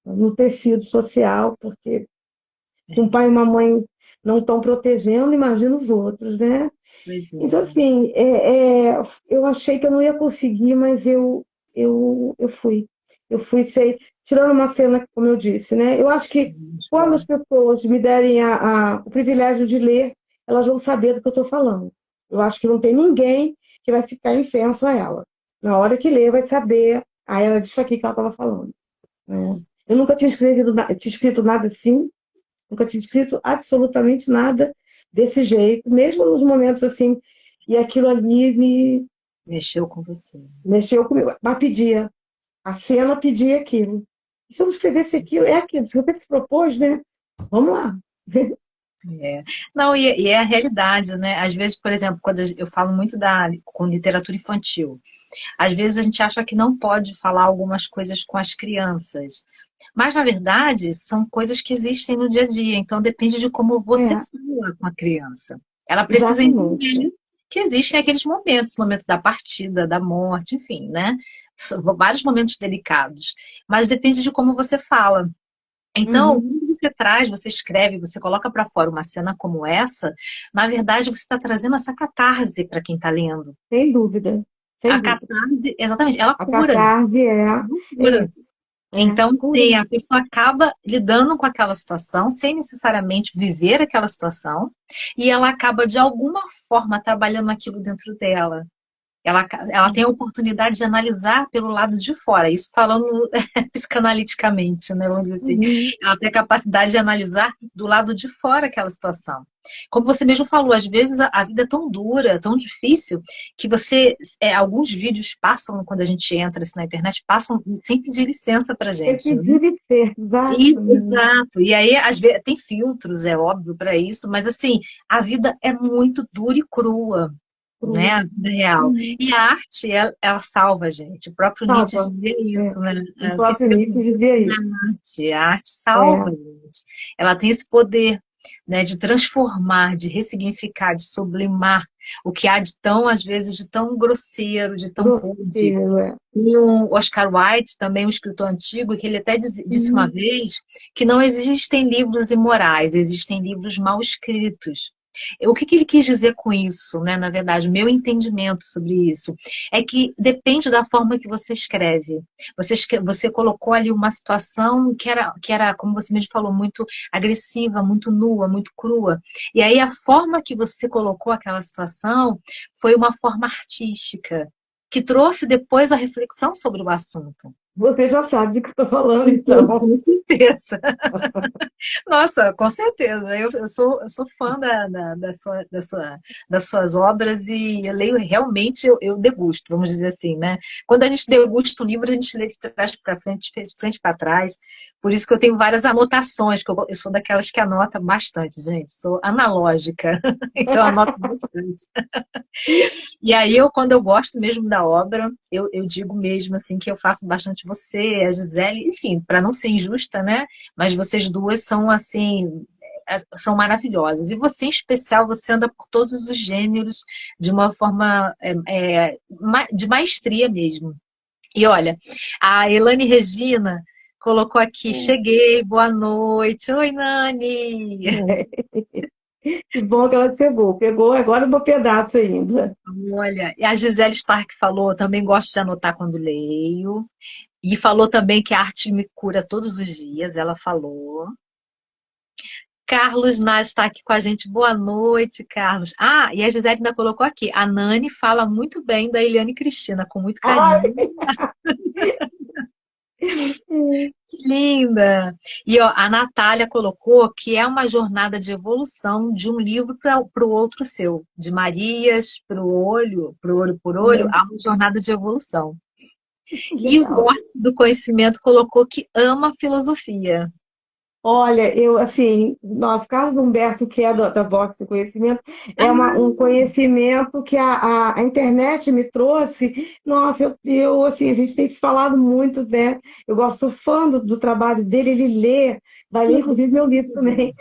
no tecido social, porque se um pai e uma mãe não estão protegendo, imagina os outros, né? Pois Então, é. assim, eu achei que eu não ia conseguir, mas eu fui. Eu fui, sei, tirando uma cena, como eu disse, né? Eu acho que quando as pessoas me derem o privilégio de ler, elas vão saber do que eu estou falando. Eu acho que não tem ninguém que vai ficar infenso a ela. Na hora que ler, vai saber. Aí ela disse aqui que ela estava falando, né? Eu nunca tinha tinha escrito nada assim, nunca tinha escrito absolutamente nada desse jeito, mesmo nos momentos assim, e aquilo ali me Mexeu com você. mexeu comigo. Mas pedia, a cena pedia aquilo. E se eu não escrevesse aquilo, é aquilo, se você se propôs, né? Vamos lá. É. Não, e é a realidade, né? Às vezes, por exemplo, quando eu falo muito com literatura infantil, às vezes a gente acha que não pode falar algumas coisas com as crianças. Mas, na verdade, são coisas que existem no dia a dia. Então, depende de como você É, fala com a criança. Ela precisa exatamente. entender que existem aqueles momentos, o momento da partida, da morte, enfim, né? São vários momentos delicados. Mas depende de como você fala. Então, Uhum, quando você traz, você escreve, você coloca para fora uma cena como essa, na verdade, você está trazendo essa catarse para quem está lendo. sem dúvida, A sem dúvida. catarse, exatamente, ela A cura, catarse é cura. isso. É, Então, cura. sim, a pessoa acaba lidando com aquela situação sem necessariamente viver aquela situação, e ela acaba, de alguma forma, trabalhando aquilo dentro dela. Ela tem a oportunidade de analisar pelo lado de fora, isso falando psicanaliticamente, né? Vamos dizer assim. Uhum. Ela tem a capacidade de analisar do lado de fora aquela situação. Como você mesmo falou, às vezes a vida é tão dura, tão difícil, que alguns vídeos passam, quando a gente entra assim, na internet, passam sem pedir licença pra É gente, né? pedir e ser, exatamente. Exato. E aí, às vezes, tem filtros, é óbvio, para isso, mas assim, a vida é muito dura e crua, né? Crua. A vida real. Uhum. E a arte, ela salva a gente. O próprio Nietzsche Salva. dizia É. isso, né? O O que próprio se vê Nietzsche dizia isso. na arte. A arte salva a É, gente. Ela tem esse poder, né, de transformar, de ressignificar, de sublimar o que há de tão, às vezes, de tão grosseiro, de tão rude. grosseiro, é. E o Oscar Wilde, também um escritor antigo, que ele até disse uma Uhum. vez que não existem livros imorais, existem livros mal escritos. O que ele quis dizer com isso, né? Na verdade, o meu entendimento sobre isso é que depende da forma que você escreve. Você colocou ali uma situação que era, como você mesmo falou, muito agressiva, muito nua, muito crua. E aí a forma que você colocou aquela situação foi uma forma artística que trouxe depois a reflexão sobre o assunto. Você já sabe do que eu estou falando, então. Com certeza. Nossa, com certeza. Eu sou fã das suas obras e eu leio realmente, eu degusto, vamos dizer assim, né? Quando a gente degusta um livro, a gente lê de trás para frente, de frente para trás. Por isso que eu tenho várias anotações, que eu sou daquelas que anota bastante, gente. Sou analógica, então anoto bastante. E aí, quando eu gosto mesmo da obra, eu digo mesmo assim que eu faço bastante você, a Gisele, enfim, para não ser injusta, né? Mas vocês duas são assim, são maravilhosas. E você, em especial, você anda por todos os gêneros de uma forma de maestria mesmo. E olha, a Elane Regina colocou aqui, cheguei, boa noite. Oi, Nani! Que bom que ela chegou. Pegou agora um pedaço ainda. Olha, e a Gisele Stark falou, também gosto de anotar quando leio. E falou também que a arte me cura todos os dias, ela falou. Carlos Nas está aqui com a gente. Boa noite, Carlos. Ah, e a Gisele ainda colocou aqui. A Nani fala muito bem da Eliane Cristina, com muito Ai, carinho. Que linda! E ó, a Natália colocou que é uma jornada de evolução de um livro para o outro seu. De Marias para o olho por olho, há uma jornada de evolução. E o legal. Vórtice do Conhecimento colocou que ama filosofia. Olha, eu, assim, nosso Carlos Humberto, que é da Vox do Conhecimento, é um conhecimento que a internet me trouxe. Nossa, assim, a gente tem se falado muito, né? Eu gosto, sou fã do trabalho dele, ele lê, vai ler, inclusive, meu livro também,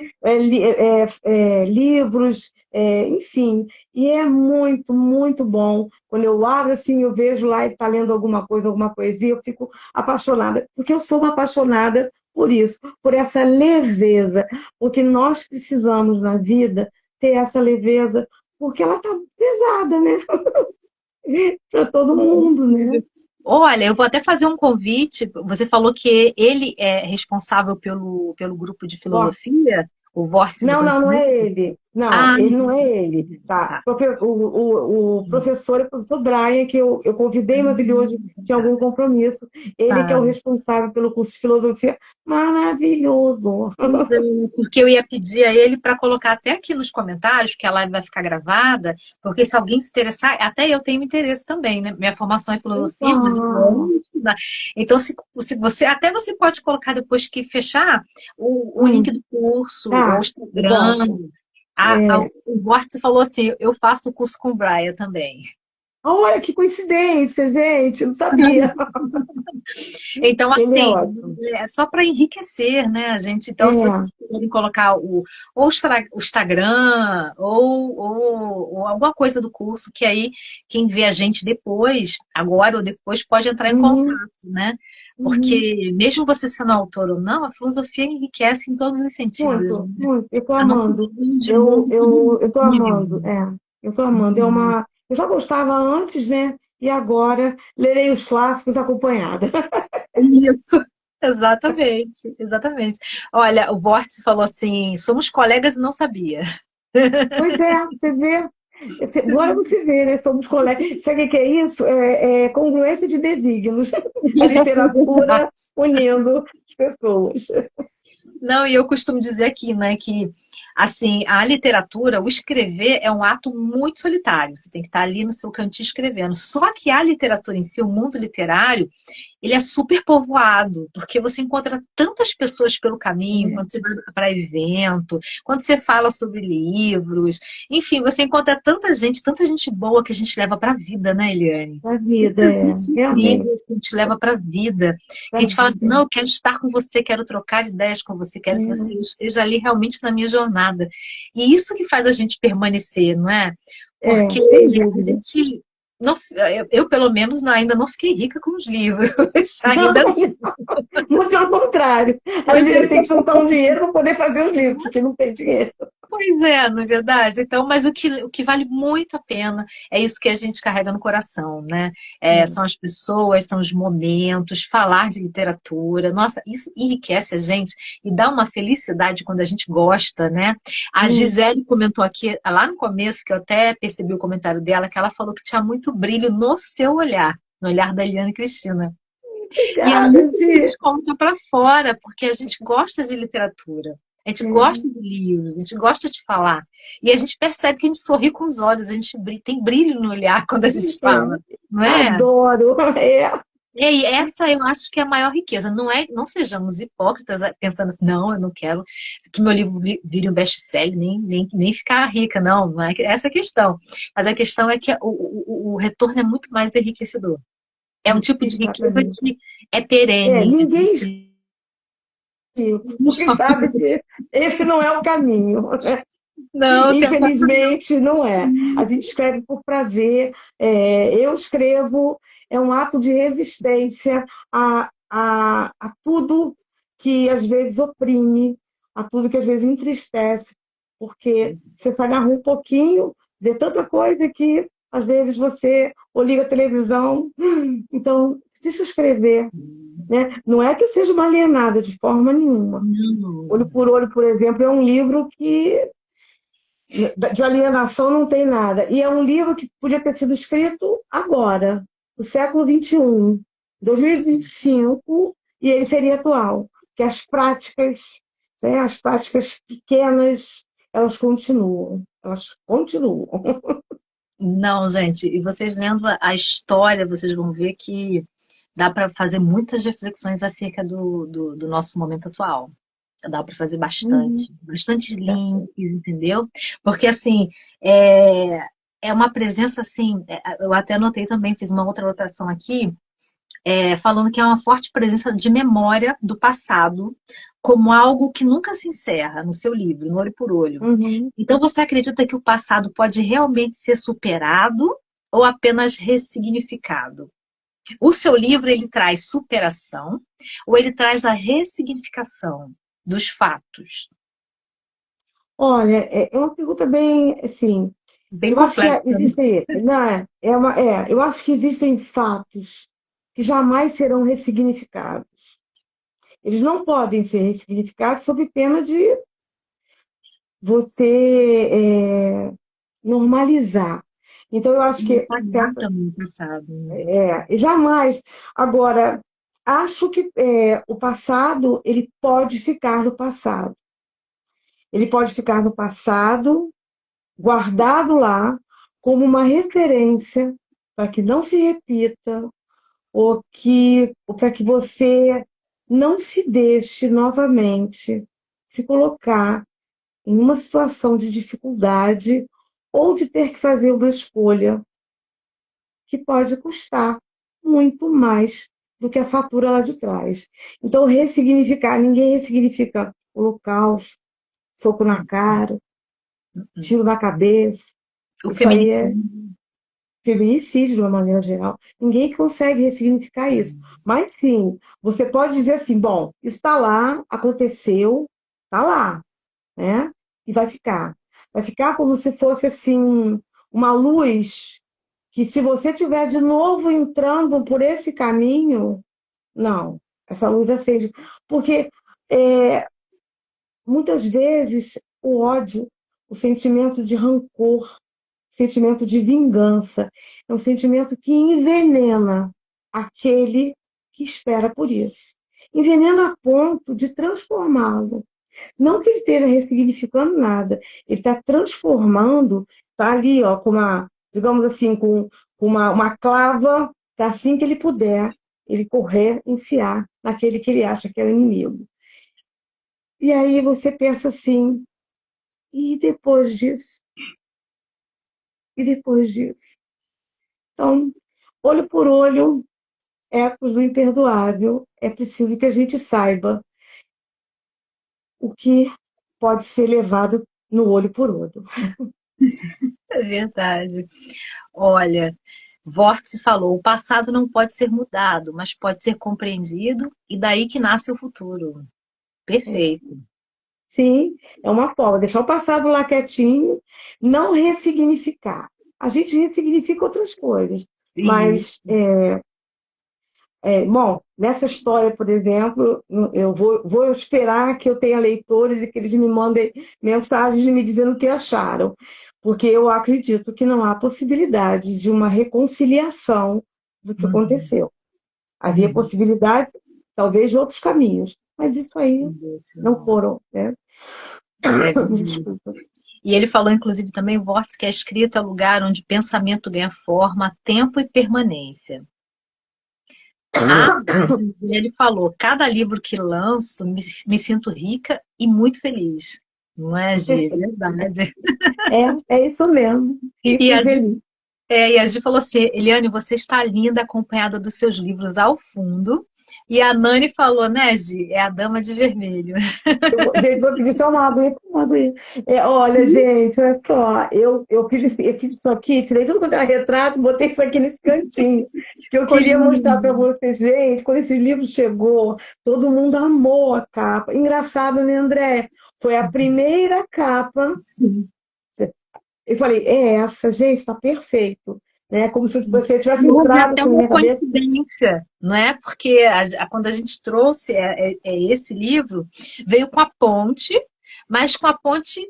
livros, enfim, e é muito, muito bom. Quando eu abro, assim, eu vejo lá ele está lendo alguma coisa, alguma poesia, eu fico apaixonada, porque eu sou uma apaixonada por isso, por essa leveza, porque nós precisamos na vida ter essa leveza, porque ela está pesada, né? Para todo mundo, né? Olha, eu vou até fazer um convite. Você falou que ele é responsável pelo grupo de Bom, filosofia, o Vórtice do não, não, não Conhecimento? é ele. Não, Ah, ele não é ele. Tá? tá. O professor é o professor Brian, que eu convidei, mas ele hoje tinha Tá, algum compromisso. Ele que é tá. o responsável pelo curso de filosofia. Maravilhoso. Porque eu ia pedir a ele para colocar até aqui nos comentários, que a live vai ficar gravada, porque se alguém se interessar, até eu tenho interesse também, né? Minha formação é filosofia, mas eu Uau. amo estudar. Então, se você, até você pode colocar depois que fechar o link Hum, do curso, ou o tá, eu Instagram. boto. É. O Vórtice falou assim: eu faço o curso com o Brian também. Olha que coincidência, gente, não sabia. Então, Ele é assim, ótimo. é só para enriquecer, né, a gente? Então, se vocês É. puderem colocar o Instagram ou alguma coisa do curso, que aí quem vê a gente depois, agora ou depois, pode entrar em Uhum, contato, né? uhum. Porque mesmo você sendo autor ou não, a filosofia enriquece em todos os sentidos, Muito, né? muito. Eu tô A nossa amando. visão de mundo Eu tô se melhora. amando. Eu tô amando. Eu já gostava antes, né? E agora lerei os clássicos acompanhada. Isso, exatamente, exatamente. Olha, o Vórtice falou assim: somos colegas e não sabia. Pois é, você vê. Agora você vê, né? Somos colegas. Sabe o que é isso? É congruência de desígnios. A literatura unindo as pessoas. Não, e eu costumo dizer aqui, né, que assim, a literatura, o escrever é um ato muito solitário. Você tem que estar ali no seu cantinho escrevendo. Só que a literatura em si, o mundo literário, ele é super povoado, porque você encontra tantas pessoas pelo caminho, É, quando você vai para evento, quando você fala sobre livros, enfim, você encontra tanta gente boa que a gente leva para a vida, né, Eliane? a vida, Muita gente realmente, incrível que a gente leva para a vida. Que a a gente fala assim, vida. não, eu quero estar com você, quero trocar ideias com você, quero que você É, esteja ali realmente na minha jornada. E isso que faz a gente permanecer, não é? Porque sem a dúvida. gente não, eu, pelo menos, ainda não fiquei rica com os livros. Não, Ainda não. muito pelo contrário. Às vezes tem que juntar um dinheiro para poder fazer os livros, porque não tem dinheiro. Pois é, não é verdade? Então, mas o que vale muito a pena é isso que a gente carrega no coração, né? É, são as pessoas, são os momentos, falar de literatura. Nossa, isso enriquece a gente e dá uma felicidade quando a gente gosta, né? A Hum, Gisele comentou aqui, lá no começo, que eu até percebi o comentário dela, que ela falou que tinha muito brilho no seu olhar, no olhar da Eliane Cristina. E é obrigada, isso que a Gi. gente coloca para fora, porque a gente gosta de literatura, a gente É, gosta de livros, a gente gosta de falar. E a gente percebe que a gente sorri com os olhos, a gente tem brilho no olhar quando a gente fala, não é? adoro. É, E aí, essa eu acho que é a maior riqueza. Não é, não sejamos hipócritas pensando assim, não, eu não quero que meu livro vire um best-seller, nem ficar rica, não, não é essa a questão. Mas a questão é que o retorno é muito mais enriquecedor. É um tipo de riqueza exatamente. que é perene. Ninguém escolhe, porque sabe que esse não é o caminho. Não, tentar. Infelizmente, não é. A gente escreve por prazer. Eu escrevo, é um ato de resistência a tudo que às vezes oprime, a tudo que às vezes entristece, porque você sai na rua um pouquinho, vê tanta coisa que às vezes você ou liga a televisão. Então, deixa eu escrever. Né? Não é que eu seja uma alienada de forma nenhuma. Olho Não. por Olho, por exemplo, é um livro que de alienação não tem nada. E é um livro que podia ter sido escrito agora, no século XXI, 2025, e ele seria atual. Que as práticas, né, as práticas pequenas, elas continuam. Elas continuam. Não, gente, e vocês lendo a história, vocês vão ver que dá para fazer muitas reflexões acerca do nosso momento atual. Dá para fazer Uhum. bastante Tá. links, entendeu? Porque assim, é, é uma presença assim, eu até anotei também, fiz uma outra anotação aqui, falando que é uma forte presença de memória do passado, como algo que nunca se encerra no seu livro, no Olho por Olho. Uhum. Então você acredita que o passado pode realmente ser superado ou apenas ressignificado? O seu livro ele traz superação ou ele traz a ressignificação dos fatos? Olha, é uma pergunta bem, assim, Bem eu acho que complexa, né? existem, né, eu acho que existem fatos que jamais serão ressignificados. Eles não podem ser ressignificados sob pena de você normalizar. Então, eu acho E que apagar também o passado, né? e jamais. Agora, acho que o passado ele pode ficar no passado. Ele pode ficar no passado, guardado lá, como uma referência para que não se repita, ou para que você não se deixe novamente se colocar em uma situação de dificuldade ou de ter que fazer uma escolha que pode custar muito mais do que a fatura lá de trás. Então, ressignificar, ninguém ressignifica holocausto, soco na cara, tiro na cabeça. O Isso aí é feminicídio. feminicídio de uma maneira geral. Ninguém consegue ressignificar isso. Mas sim, você pode dizer assim, bom, isso está lá, aconteceu, está lá, né? E vai ficar. Vai ficar como se fosse assim uma luz que se você tiver de novo entrando por esse caminho, não, essa luz acende. Porque é, muitas vezes o ódio, o sentimento de rancor, o sentimento de vingança, é um sentimento que envenena aquele que espera por isso. Envenena a ponto de transformá-lo. Não que ele esteja ressignificando nada, ele está transformando, está ali, ó, com uma, digamos assim, com uma clava, para assim que ele puder, ele correr, enfiar naquele que ele acha que é o inimigo. E aí você pensa assim, e depois disso? E depois disso? Então, olho por olho, ecos do imperdoável, é preciso que a gente saiba o que pode ser levado no olho por olho. É verdade. Olha, Vórtice falou: o passado não pode ser mudado, mas pode ser compreendido, e daí que nasce o futuro. É. Perfeito. Sim, é uma forma, deixar o passado lá quietinho, não ressignificar. A gente ressignifica outras coisas, E mas, bom, nessa história, por exemplo, eu vou esperar que eu tenha leitores e que eles me mandem mensagens me dizendo o que acharam, porque eu acredito que não há possibilidade de uma reconciliação do que uhum, aconteceu. Havia uhum, possibilidade, talvez, de outros caminhos, mas isso aí isso não não. foram, né? É verdade. Desculpa. E ele falou, inclusive, também, Vórtice, que a escrita é o lugar onde pensamento ganha forma, tempo e permanência. Ah, ele falou, cada livro que lanço, me sinto rica e muito feliz. Não é, Gi? É verdade. É isso mesmo. E Fico a Gi, feliz. e a Gi falou assim, Eliane, você está linda, acompanhada dos seus livros ao fundo. E a Nani falou, né, Gi? É a Dama de Vermelho. Gente, vou pedir só uma aguinha, uma aguinha. Olha, gente, olha só, eu fiz isso aqui, tirei tudo quanto era retrato, botei isso aqui nesse cantinho, que eu Ficou queria mostrar para lindo. você, gente, quando esse livro chegou, todo mundo amou a capa. Engraçado, né, André? Foi a primeira capa. Sim. Eu falei, é essa, gente, está perfeito. Né? Como se você tivesse E houve entrado até assim, na uma minha cabeça. coincidência, não é? Porque quando a gente trouxe esse livro, veio com a ponte, mas com a ponte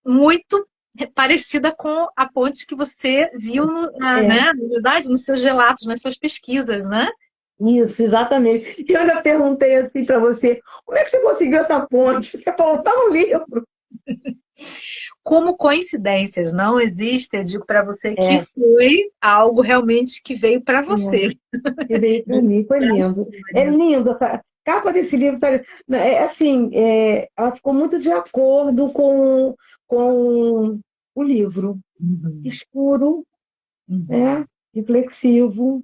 muito parecida com a ponte que você viu, É, né, na verdade, nos seus relatos, nas suas pesquisas, né? isso, exatamente. E eu já perguntei assim para você, como é que você conseguiu essa ponte? Você falou, tá no livro. Como coincidências não existem, eu digo para você que É, foi algo realmente que veio para é, você. que veio para mim, foi Para a lindo. É história. lindo essa. capa desse livro, assim, ela ficou muito de acordo com o livro. Uhum. Escuro, Uhum. né? Reflexivo.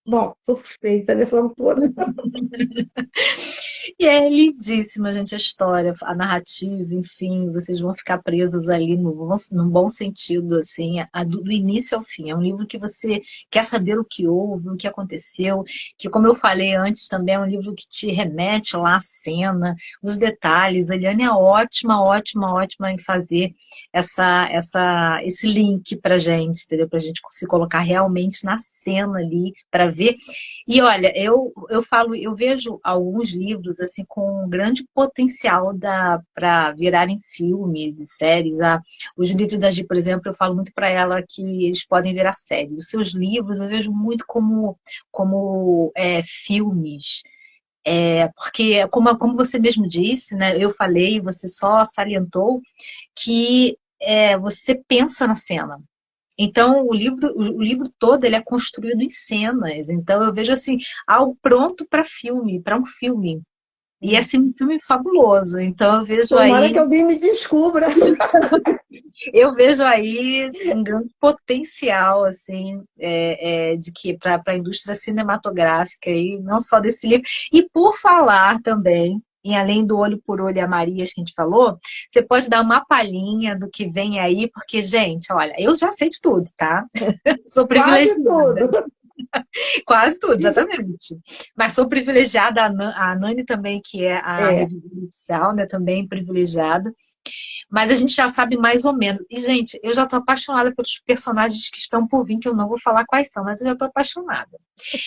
Bom, sou suspeita dessa autora. E é lindíssima, gente, a história, a narrativa, enfim, vocês vão ficar presos ali no bom sentido, assim, do início ao fim. É um livro que você quer saber o que houve, o que aconteceu, que, como eu falei antes, também é um livro que te remete lá à cena, os detalhes. A Eliane é ótima, ótima, ótima em fazer esse link pra gente, entendeu? Pra gente se colocar realmente na cena ali, para ver. E olha, eu falo, eu vejo alguns livros assim com um grande potencial para virarem filmes e séries. Os livros da Gi, por exemplo, eu falo muito para ela que eles podem virar série. Os seus livros eu vejo muito como filmes. Porque, como você mesmo disse, né, eu falei, você só salientou que você pensa na cena. Então, o livro todo ele é construído em cenas. Então, eu vejo assim, algo pronto para filme, para um filme. E assim, um filme fabuloso. Então, Tomara que alguém me descubra. eu vejo aí um grande potencial, assim, de que para a indústria cinematográfica, e não só desse livro. E por falar também, em além do Olho por Olho e a Marias que a gente falou, você pode dar uma palhinha do que vem aí, porque, gente, olha, eu já sei de tudo, tá? Sou Quase privilegiada. tudo. Quase tudo, exatamente. Mas sou privilegiada, a Nani também, que é a É. revisora oficial, né? Também privilegiada. Mas a gente já sabe mais ou menos. E, gente, eu já tô apaixonada pelos personagens que estão por vir, que eu não vou falar quais são, mas eu já tô apaixonada.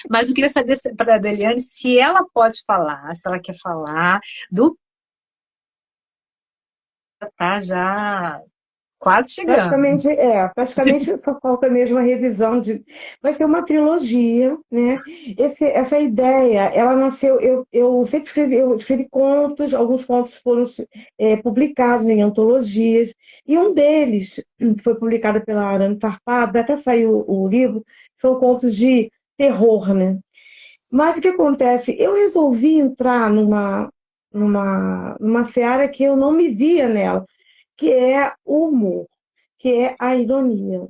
Mas eu queria saber para a Deliane se ela pode falar, se ela quer falar do que tá já quase chegando. Praticamente só falta mesmo a revisão de. Vai ser uma trilogia, né? Essa ideia, ela nasceu. Eu sempre escrevi contos, alguns contos foram publicados em antologias, e um deles, que foi publicado pela Arame Farpado, até saiu o livro, são contos de terror, né? Mas o que acontece? Eu resolvi entrar numa seara que eu não me via nela, que é o humor, que é a ironia.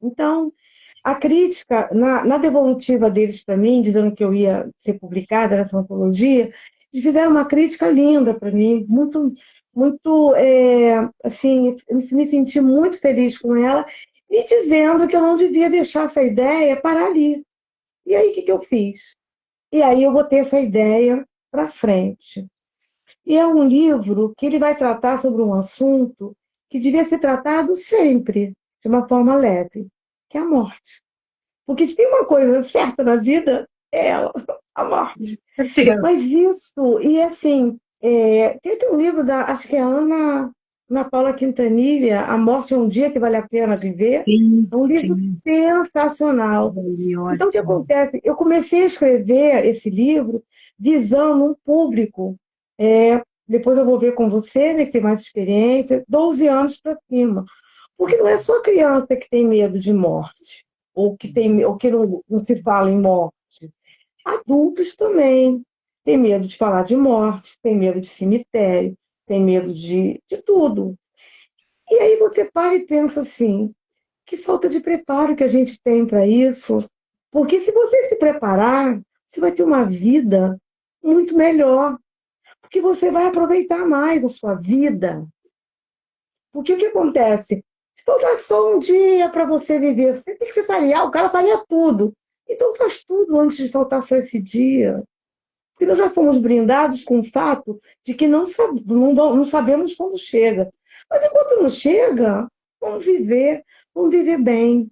Então, a crítica, na devolutiva deles para mim, dizendo que eu ia ser publicada nessa antologia, eles fizeram uma crítica linda para mim, muito, muito, assim, eu me senti muito feliz com ela, me dizendo que eu não devia deixar essa ideia parar ali. E aí, o que eu fiz? E aí eu botei essa ideia para frente. E é um livro que ele vai tratar sobre um assunto que devia ser tratado sempre, de uma forma leve, que é a morte. Porque se tem uma coisa certa na vida, é ela, a morte. Certeza. Mas isso, e assim, tem um livro acho que é Ana Paula Quintanilha, A Morte é um Dia que Vale a Pena Viver. Sim, É um livro sim. sensacional. Então, o que Ótimo. acontece? Eu comecei a escrever esse livro visando um público. Depois eu vou ver com você, né, que tem mais experiência, 12 anos para cima. Porque não é só criança que tem medo de morte, ou que não se fala em morte. Adultos também têm medo de falar de morte, têm medo de cemitério, têm medo de tudo. E aí você para e pensa assim, que falta de preparo que a gente tem para isso. Porque se você se preparar, você vai ter uma vida muito melhor. Porque você vai aproveitar mais a sua vida. Porque o que acontece? Se faltar só um dia para você viver, o que você faria? O cara faria tudo. Então faz tudo antes de faltar só esse dia. Porque nós já fomos brindados com o fato de que não sabemos quando chega. Mas enquanto não chega, vamos viver bem.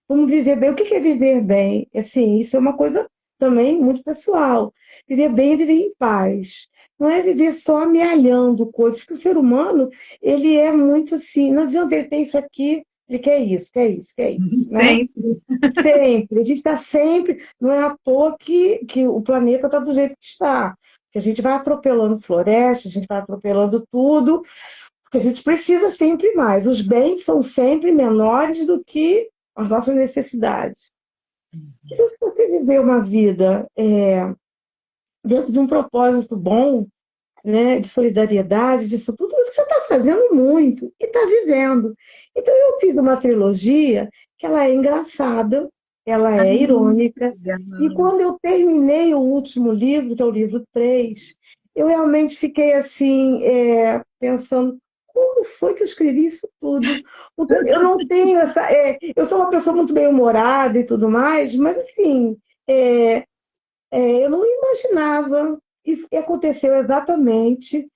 Vamos viver bem. O que é viver bem? Assim, isso é uma coisa também muito pessoal. Viver bem é viver em paz. Não é viver só amealhando coisas, porque o ser humano, ele é muito assim, não adianta ele ter isso aqui, ele quer isso, quer isso, quer isso, né? Sempre. Sempre. A gente está sempre. Não é à toa que o planeta está do jeito que está. Que a gente vai atropelando floresta, a gente vai atropelando tudo, porque a gente precisa sempre mais. Os bens são sempre menores do que as nossas necessidades. Então, se você viver uma vida dentro de um propósito bom, né, de solidariedade, disso tudo, você já está fazendo muito e está vivendo. Então, eu fiz uma trilogia que ela é engraçada, ela Ah, é irônica, e legal. quando eu terminei o último livro, que é o livro 3, eu realmente fiquei assim, pensando, como foi que eu escrevi isso tudo? Porque eu não tenho essa. Eu sou uma pessoa muito bem-humorada e tudo mais, mas assim, é, eu não imaginava, e aconteceu exatamente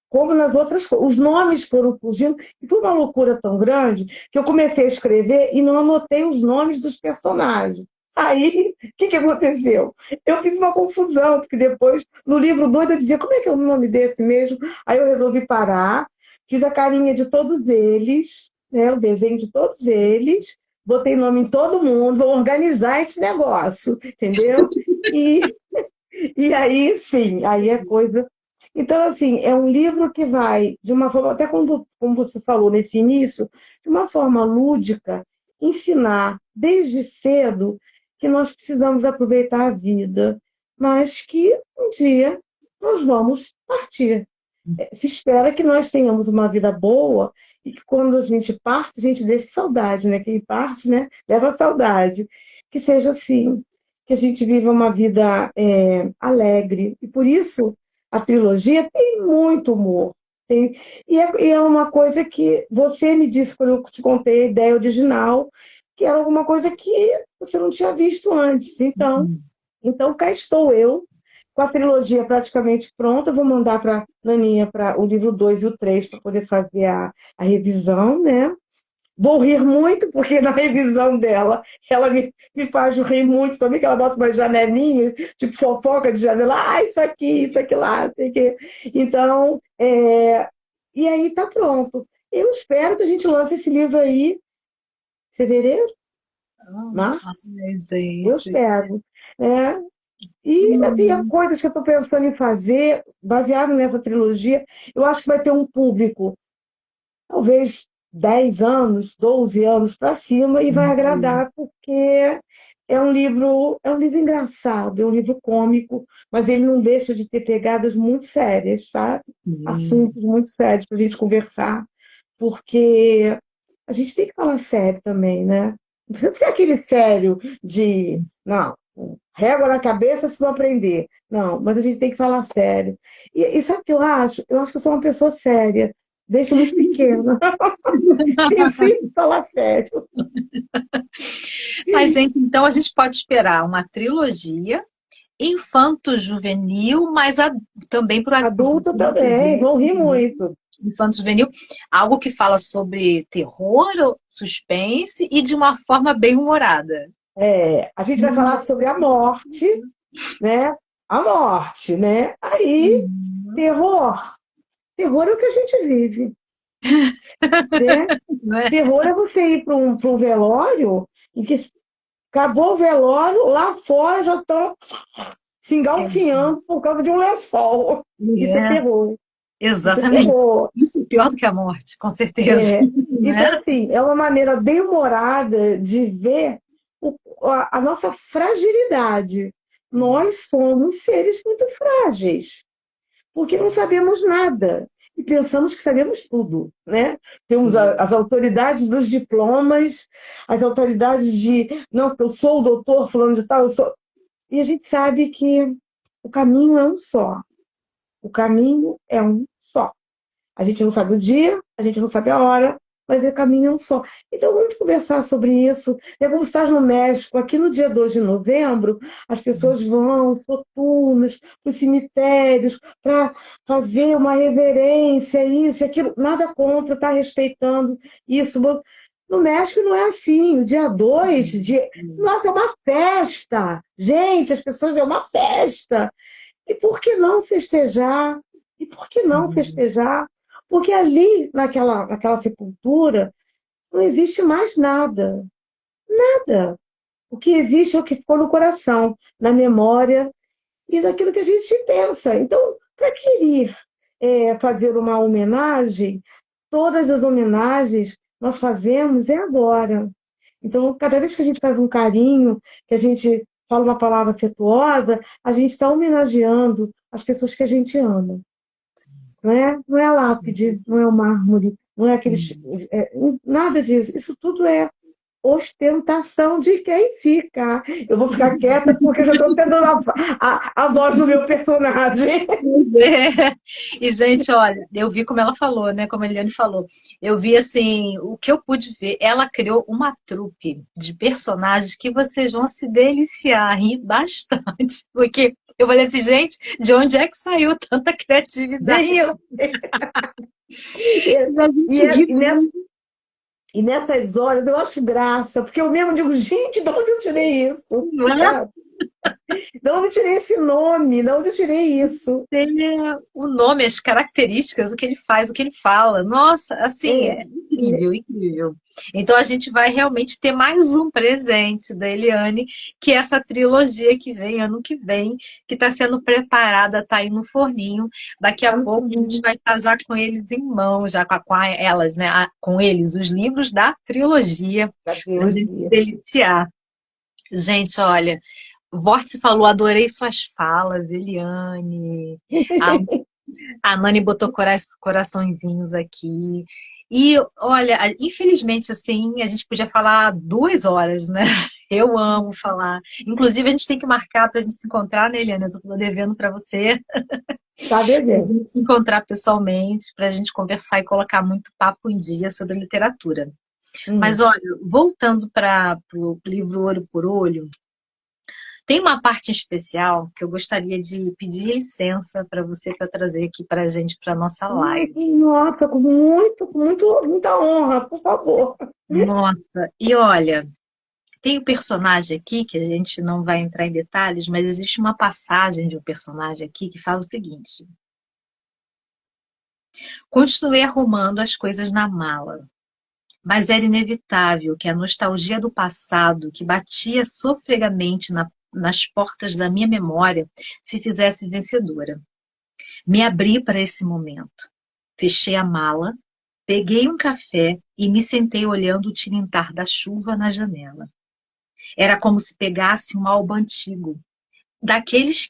como nas outras coisas. Os nomes foram surgindo, e foi uma loucura tão grande que eu comecei a escrever e não anotei os nomes dos personagens. Aí, o que aconteceu? Eu fiz uma confusão, porque depois, no livro 2 eu dizia, como é que é o nome desse mesmo? Aí eu resolvi parar, fiz a carinha de todos eles, né, o desenho de todos eles, botei nome em todo mundo, vou organizar esse negócio, entendeu? E e aí, sim, aí é coisa. Então, assim, é um livro que vai, de uma forma, até como você falou nesse início, de uma forma lúdica, ensinar desde cedo que nós precisamos aproveitar a vida, mas que um dia nós vamos partir. Se espera que nós tenhamos uma vida boa e que quando a gente parte, a gente deixe saudade, né? Quem parte, né, leva saudade. Que seja assim, que a gente viva uma vida alegre. E por isso a trilogia tem muito humor. E é uma coisa que você me disse quando eu te contei a ideia original, que era alguma coisa que você não tinha visto antes. Então cá estou eu com a trilogia praticamente pronta, vou mandar para Naninha para o livro 2 e o 3 para poder fazer a revisão, né? Vou rir muito, porque na revisão dela, ela me faz rir muito também, que ela bota umas janelinhas, tipo fofoca de janela, isso aqui lá, sei que. Então, e aí tá pronto. Eu espero que a gente lance esse livro aí em fevereiro, março, Ai, eu gente. espero. Né? E tem Hum, coisas que eu estou pensando em fazer, baseado nessa trilogia. Eu acho que vai ter um público, talvez 10 anos, 12 anos para cima, e vai agradar, porque é um livro engraçado, é um livro cômico, mas ele não deixa de ter pegadas muito sérias, sabe? hum. Assuntos muito sérios para a gente conversar, porque a gente tem que falar sério também, né? Não precisa ser aquele sério de, não, régua na cabeça se não aprender. Não, mas a gente tem que falar sério. E sabe o que eu acho? Eu acho que eu sou uma pessoa séria, desde muito pequena. Tenho sempre que falar sério. Mas, gente, então a gente pode esperar uma trilogia infanto-juvenil, mas também para o Adulto público também, vão adulto rir também, muito. infanto-juvenil, algo que fala sobre terror, suspense e de uma forma bem humorada. A gente vai falar sobre a morte, né? A morte, né? Aí, terror. Terror é o que a gente vive, né? Não é? Terror é você ir para um velório em que acabou o velório, lá fora já estão se engalfinhando por causa de um lençol. Isso é É, terror. Isso é exatamente. terror. Isso é pior do que a morte, com certeza. É. Não Então, é? assim, é uma maneira bem humorada de ver a nossa fragilidade. Nós somos seres muito frágeis, porque não sabemos nada e pensamos que sabemos tudo, né? Temos as autoridades dos diplomas, as autoridades de, não, porque eu sou o doutor fulano de tal, eu sou... E a gente sabe que o caminho é um só. O caminho é um só. A gente não sabe o dia, a gente não sabe a hora, mas o caminho é um só. Então vamos conversar sobre isso. É como estás no México, aqui no dia 2 de novembro, as pessoas vão soturnas para os cemitérios para fazer uma reverência, isso e aquilo. Nada contra, está respeitando isso. No México não é assim. O dia 2 Nossa, é uma festa! Gente, as pessoas é uma festa! E por que não festejar? E por que não Sim. festejar? Porque ali, naquela sepultura, não existe mais nada. Nada. O que existe é o que ficou no coração, na memória e daquilo que a gente pensa. Então, para que ir fazer uma homenagem? Todas as homenagens nós fazemos é agora. Então, cada vez que a gente faz um carinho, que a gente fala uma palavra afetuosa, a gente está homenageando as pessoas que a gente ama. Não é a lápide, não é o mármore, não é aqueles. Nada disso. Isso tudo é ostentação de quem fica. Eu vou ficar quieta porque eu já estou tentando a voz do meu personagem. É. E, gente, olha, eu vi como ela falou, né? Como a Eliane falou. Eu vi, assim, o que eu pude ver. Ela criou uma trupe de personagens que vocês vão se deliciar, rir bastante. Porque eu falei assim, gente, de onde é que saiu tanta criatividade? Nem eu. A E, gente ri. e nessas horas eu acho graça, porque eu mesmo digo, gente, de onde eu tirei isso? Não é? Sabe? De onde eu tirei esse nome? De onde eu tirei isso? Tem o nome, as características, o que ele faz, o que ele fala. Nossa, assim, É, é incrível, incrível. Então a gente vai realmente ter mais um presente da Eliane, que é essa trilogia que vem ano que vem, que está sendo preparada, está aí no forninho. Daqui a pouco a gente vai estar já com eles em mão, já com elas, né? Com eles, os livros da trilogia, da para a gente se trilogia. deliciar. Gente, olha. Vórtice falou, adorei suas falas, Eliane. A, a Nani botou coraçõezinhos aqui. E, olha, infelizmente, assim, a gente podia falar 2 horas, né? Eu amo falar. Inclusive, a gente tem que marcar para a gente se encontrar, né, Eliane? Eu estou devendo para você. Tá A devendo. gente se encontrar pessoalmente, para a gente conversar e colocar muito papo em dia sobre literatura. Mas, olha, voltando para o livro Olho por Olho, tem uma parte especial que eu gostaria de pedir licença para você para trazer aqui para a gente, para nossa live. Nossa, muita honra, por favor. Nossa, e olha, tem um personagem aqui que a gente não vai entrar em detalhes, mas existe uma passagem de um personagem aqui que fala o seguinte: continuei arrumando as coisas na mala, mas era inevitável que a nostalgia do passado, que batia sofregamente nas portas da minha memória, se fizesse vencedora. Me abri para esse momento. Fechei a mala, peguei um café e me sentei olhando o tilintar da chuva na janela. Era como se pegasse um álbum antigo, daqueles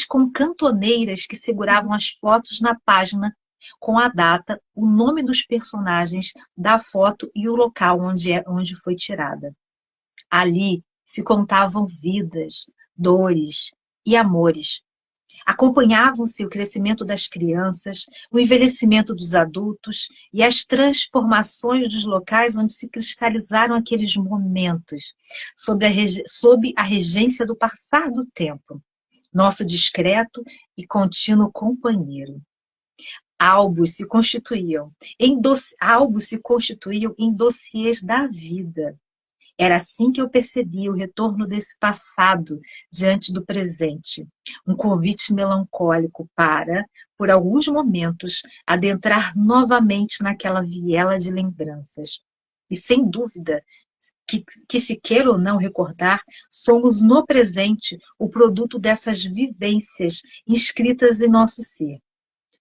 com cantoneiras que seguravam as fotos na página com a data, o nome dos personagens da foto e o local onde foi tirada. Ali se contavam vidas, dores e amores. Acompanhavam-se o crescimento das crianças, o envelhecimento dos adultos e as transformações dos locais onde se cristalizaram aqueles momentos, sob a regência do passar do tempo, nosso discreto e contínuo companheiro. Álbuns se constituíam em dossiês da vida. Era assim que eu percebia o retorno desse passado diante do presente. Um convite melancólico para, por alguns momentos, adentrar novamente naquela viela de lembranças. E sem dúvida, que se queira ou não recordar, somos no presente o produto dessas vivências inscritas em nosso ser.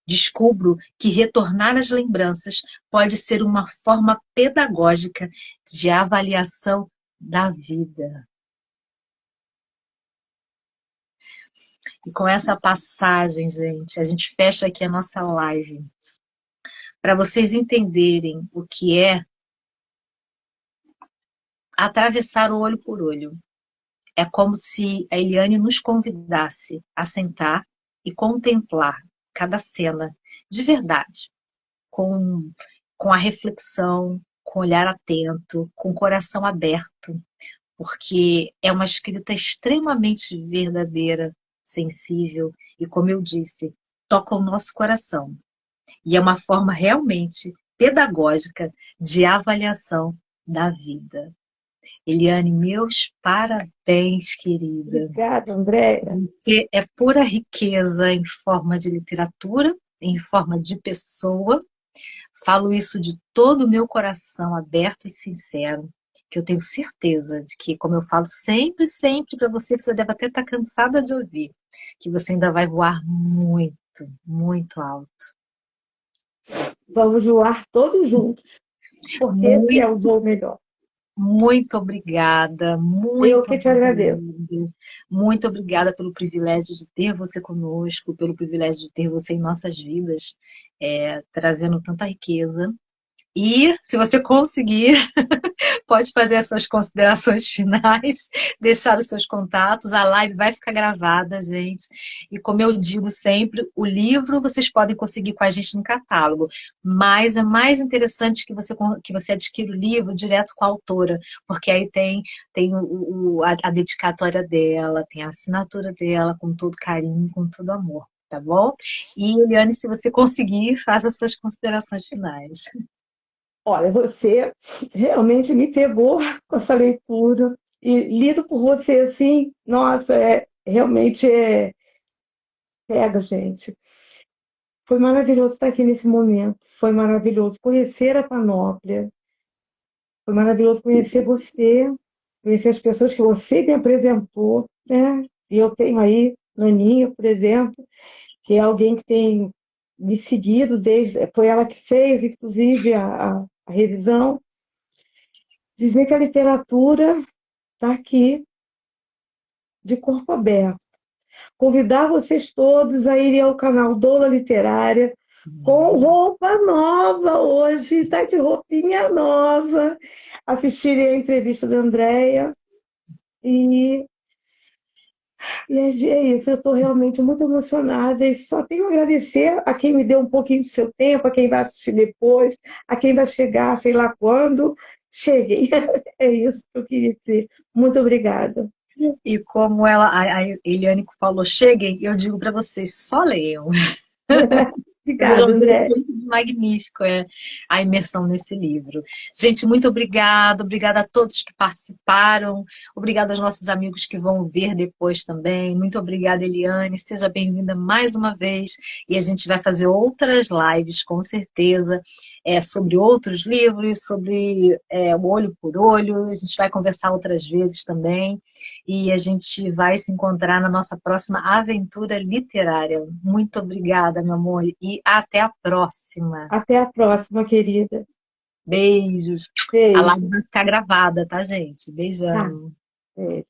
Descubro que retornar às lembranças pode ser uma forma pedagógica de avaliação da vida. E com essa passagem, gente, a gente fecha aqui a nossa live. Para vocês entenderem o que é atravessar o olho por olho. É como se a Eliane nos convidasse a sentar e contemplar cada cena de verdade, com a reflexão, com o olhar atento, com o coração aberto, porque é uma escrita extremamente verdadeira, sensível e, como eu disse, toca o nosso coração. E é uma forma realmente pedagógica de avaliação da vida. Eliane, meus parabéns, querida. Obrigada, Andréia. Você é pura riqueza em forma de literatura, em forma de pessoa. Falo isso de todo o meu coração aberto e sincero, que eu tenho certeza de que, como eu falo sempre, sempre para você, que você deve até estar cansada de ouvir, que você ainda vai voar muito, muito alto. Vamos voar todos juntos, porque esse é o voo melhor. Muito obrigada, Eu muito que te agradeço. obrigada. Muito obrigada pelo privilégio de ter você conosco, pelo privilégio de ter você em nossas vidas, trazendo tanta riqueza. E, se você conseguir, pode fazer as suas considerações finais, deixar os seus contatos. A live vai ficar gravada, gente. E como eu digo sempre, o livro vocês podem conseguir com a gente no catálogo, mas é mais interessante que você adquira o livro direto com a autora, porque aí tem a dedicatória dela, tem a assinatura dela, com todo carinho, com todo amor. Tá bom? E, Eliane, se você conseguir, faça as suas considerações finais. Olha, você realmente me pegou com essa leitura e lido por você assim, nossa, realmente pega, gente. Foi maravilhoso estar aqui nesse momento, foi maravilhoso conhecer a Panóplia, foi maravilhoso conhecer você, conhecer as pessoas que você me apresentou, né? E eu tenho aí Naninha, por exemplo, que é alguém que tem me seguido foi ela que fez, inclusive, a revisão. Dizer que a literatura está aqui, de corpo aberto. Convidar vocês todos a irem ao canal Doula Literária, com roupa nova hoje, está de roupinha nova, assistirem a entrevista da Andréia. É isso, eu estou realmente muito emocionada e só tenho a agradecer a quem me deu um pouquinho do seu tempo, a quem vai assistir depois, a quem vai chegar, sei lá quando. Cheguem. É isso que eu queria dizer. Muito obrigada. E como a Eliane falou, cheguem, eu digo para vocês, só leiam. Vocês Obrigada, vão ver o André. quanto de magnífico é a imersão nesse livro. Gente, muito obrigada. Obrigada a todos que participaram. Obrigada aos nossos amigos que vão ver depois também. Muito obrigada, Eliane. Seja bem-vinda mais uma vez. E a gente vai fazer outras lives, com certeza, sobre outros livros, sobre o Olho por Olho. A gente vai conversar outras vezes também. E a gente vai se encontrar na nossa próxima aventura literária. Muito obrigada, meu amor, e até a próxima. Até a próxima, querida. Beijos. A Beijo. live vai ficar gravada, tá, gente? Tá. Beijão. Beijo.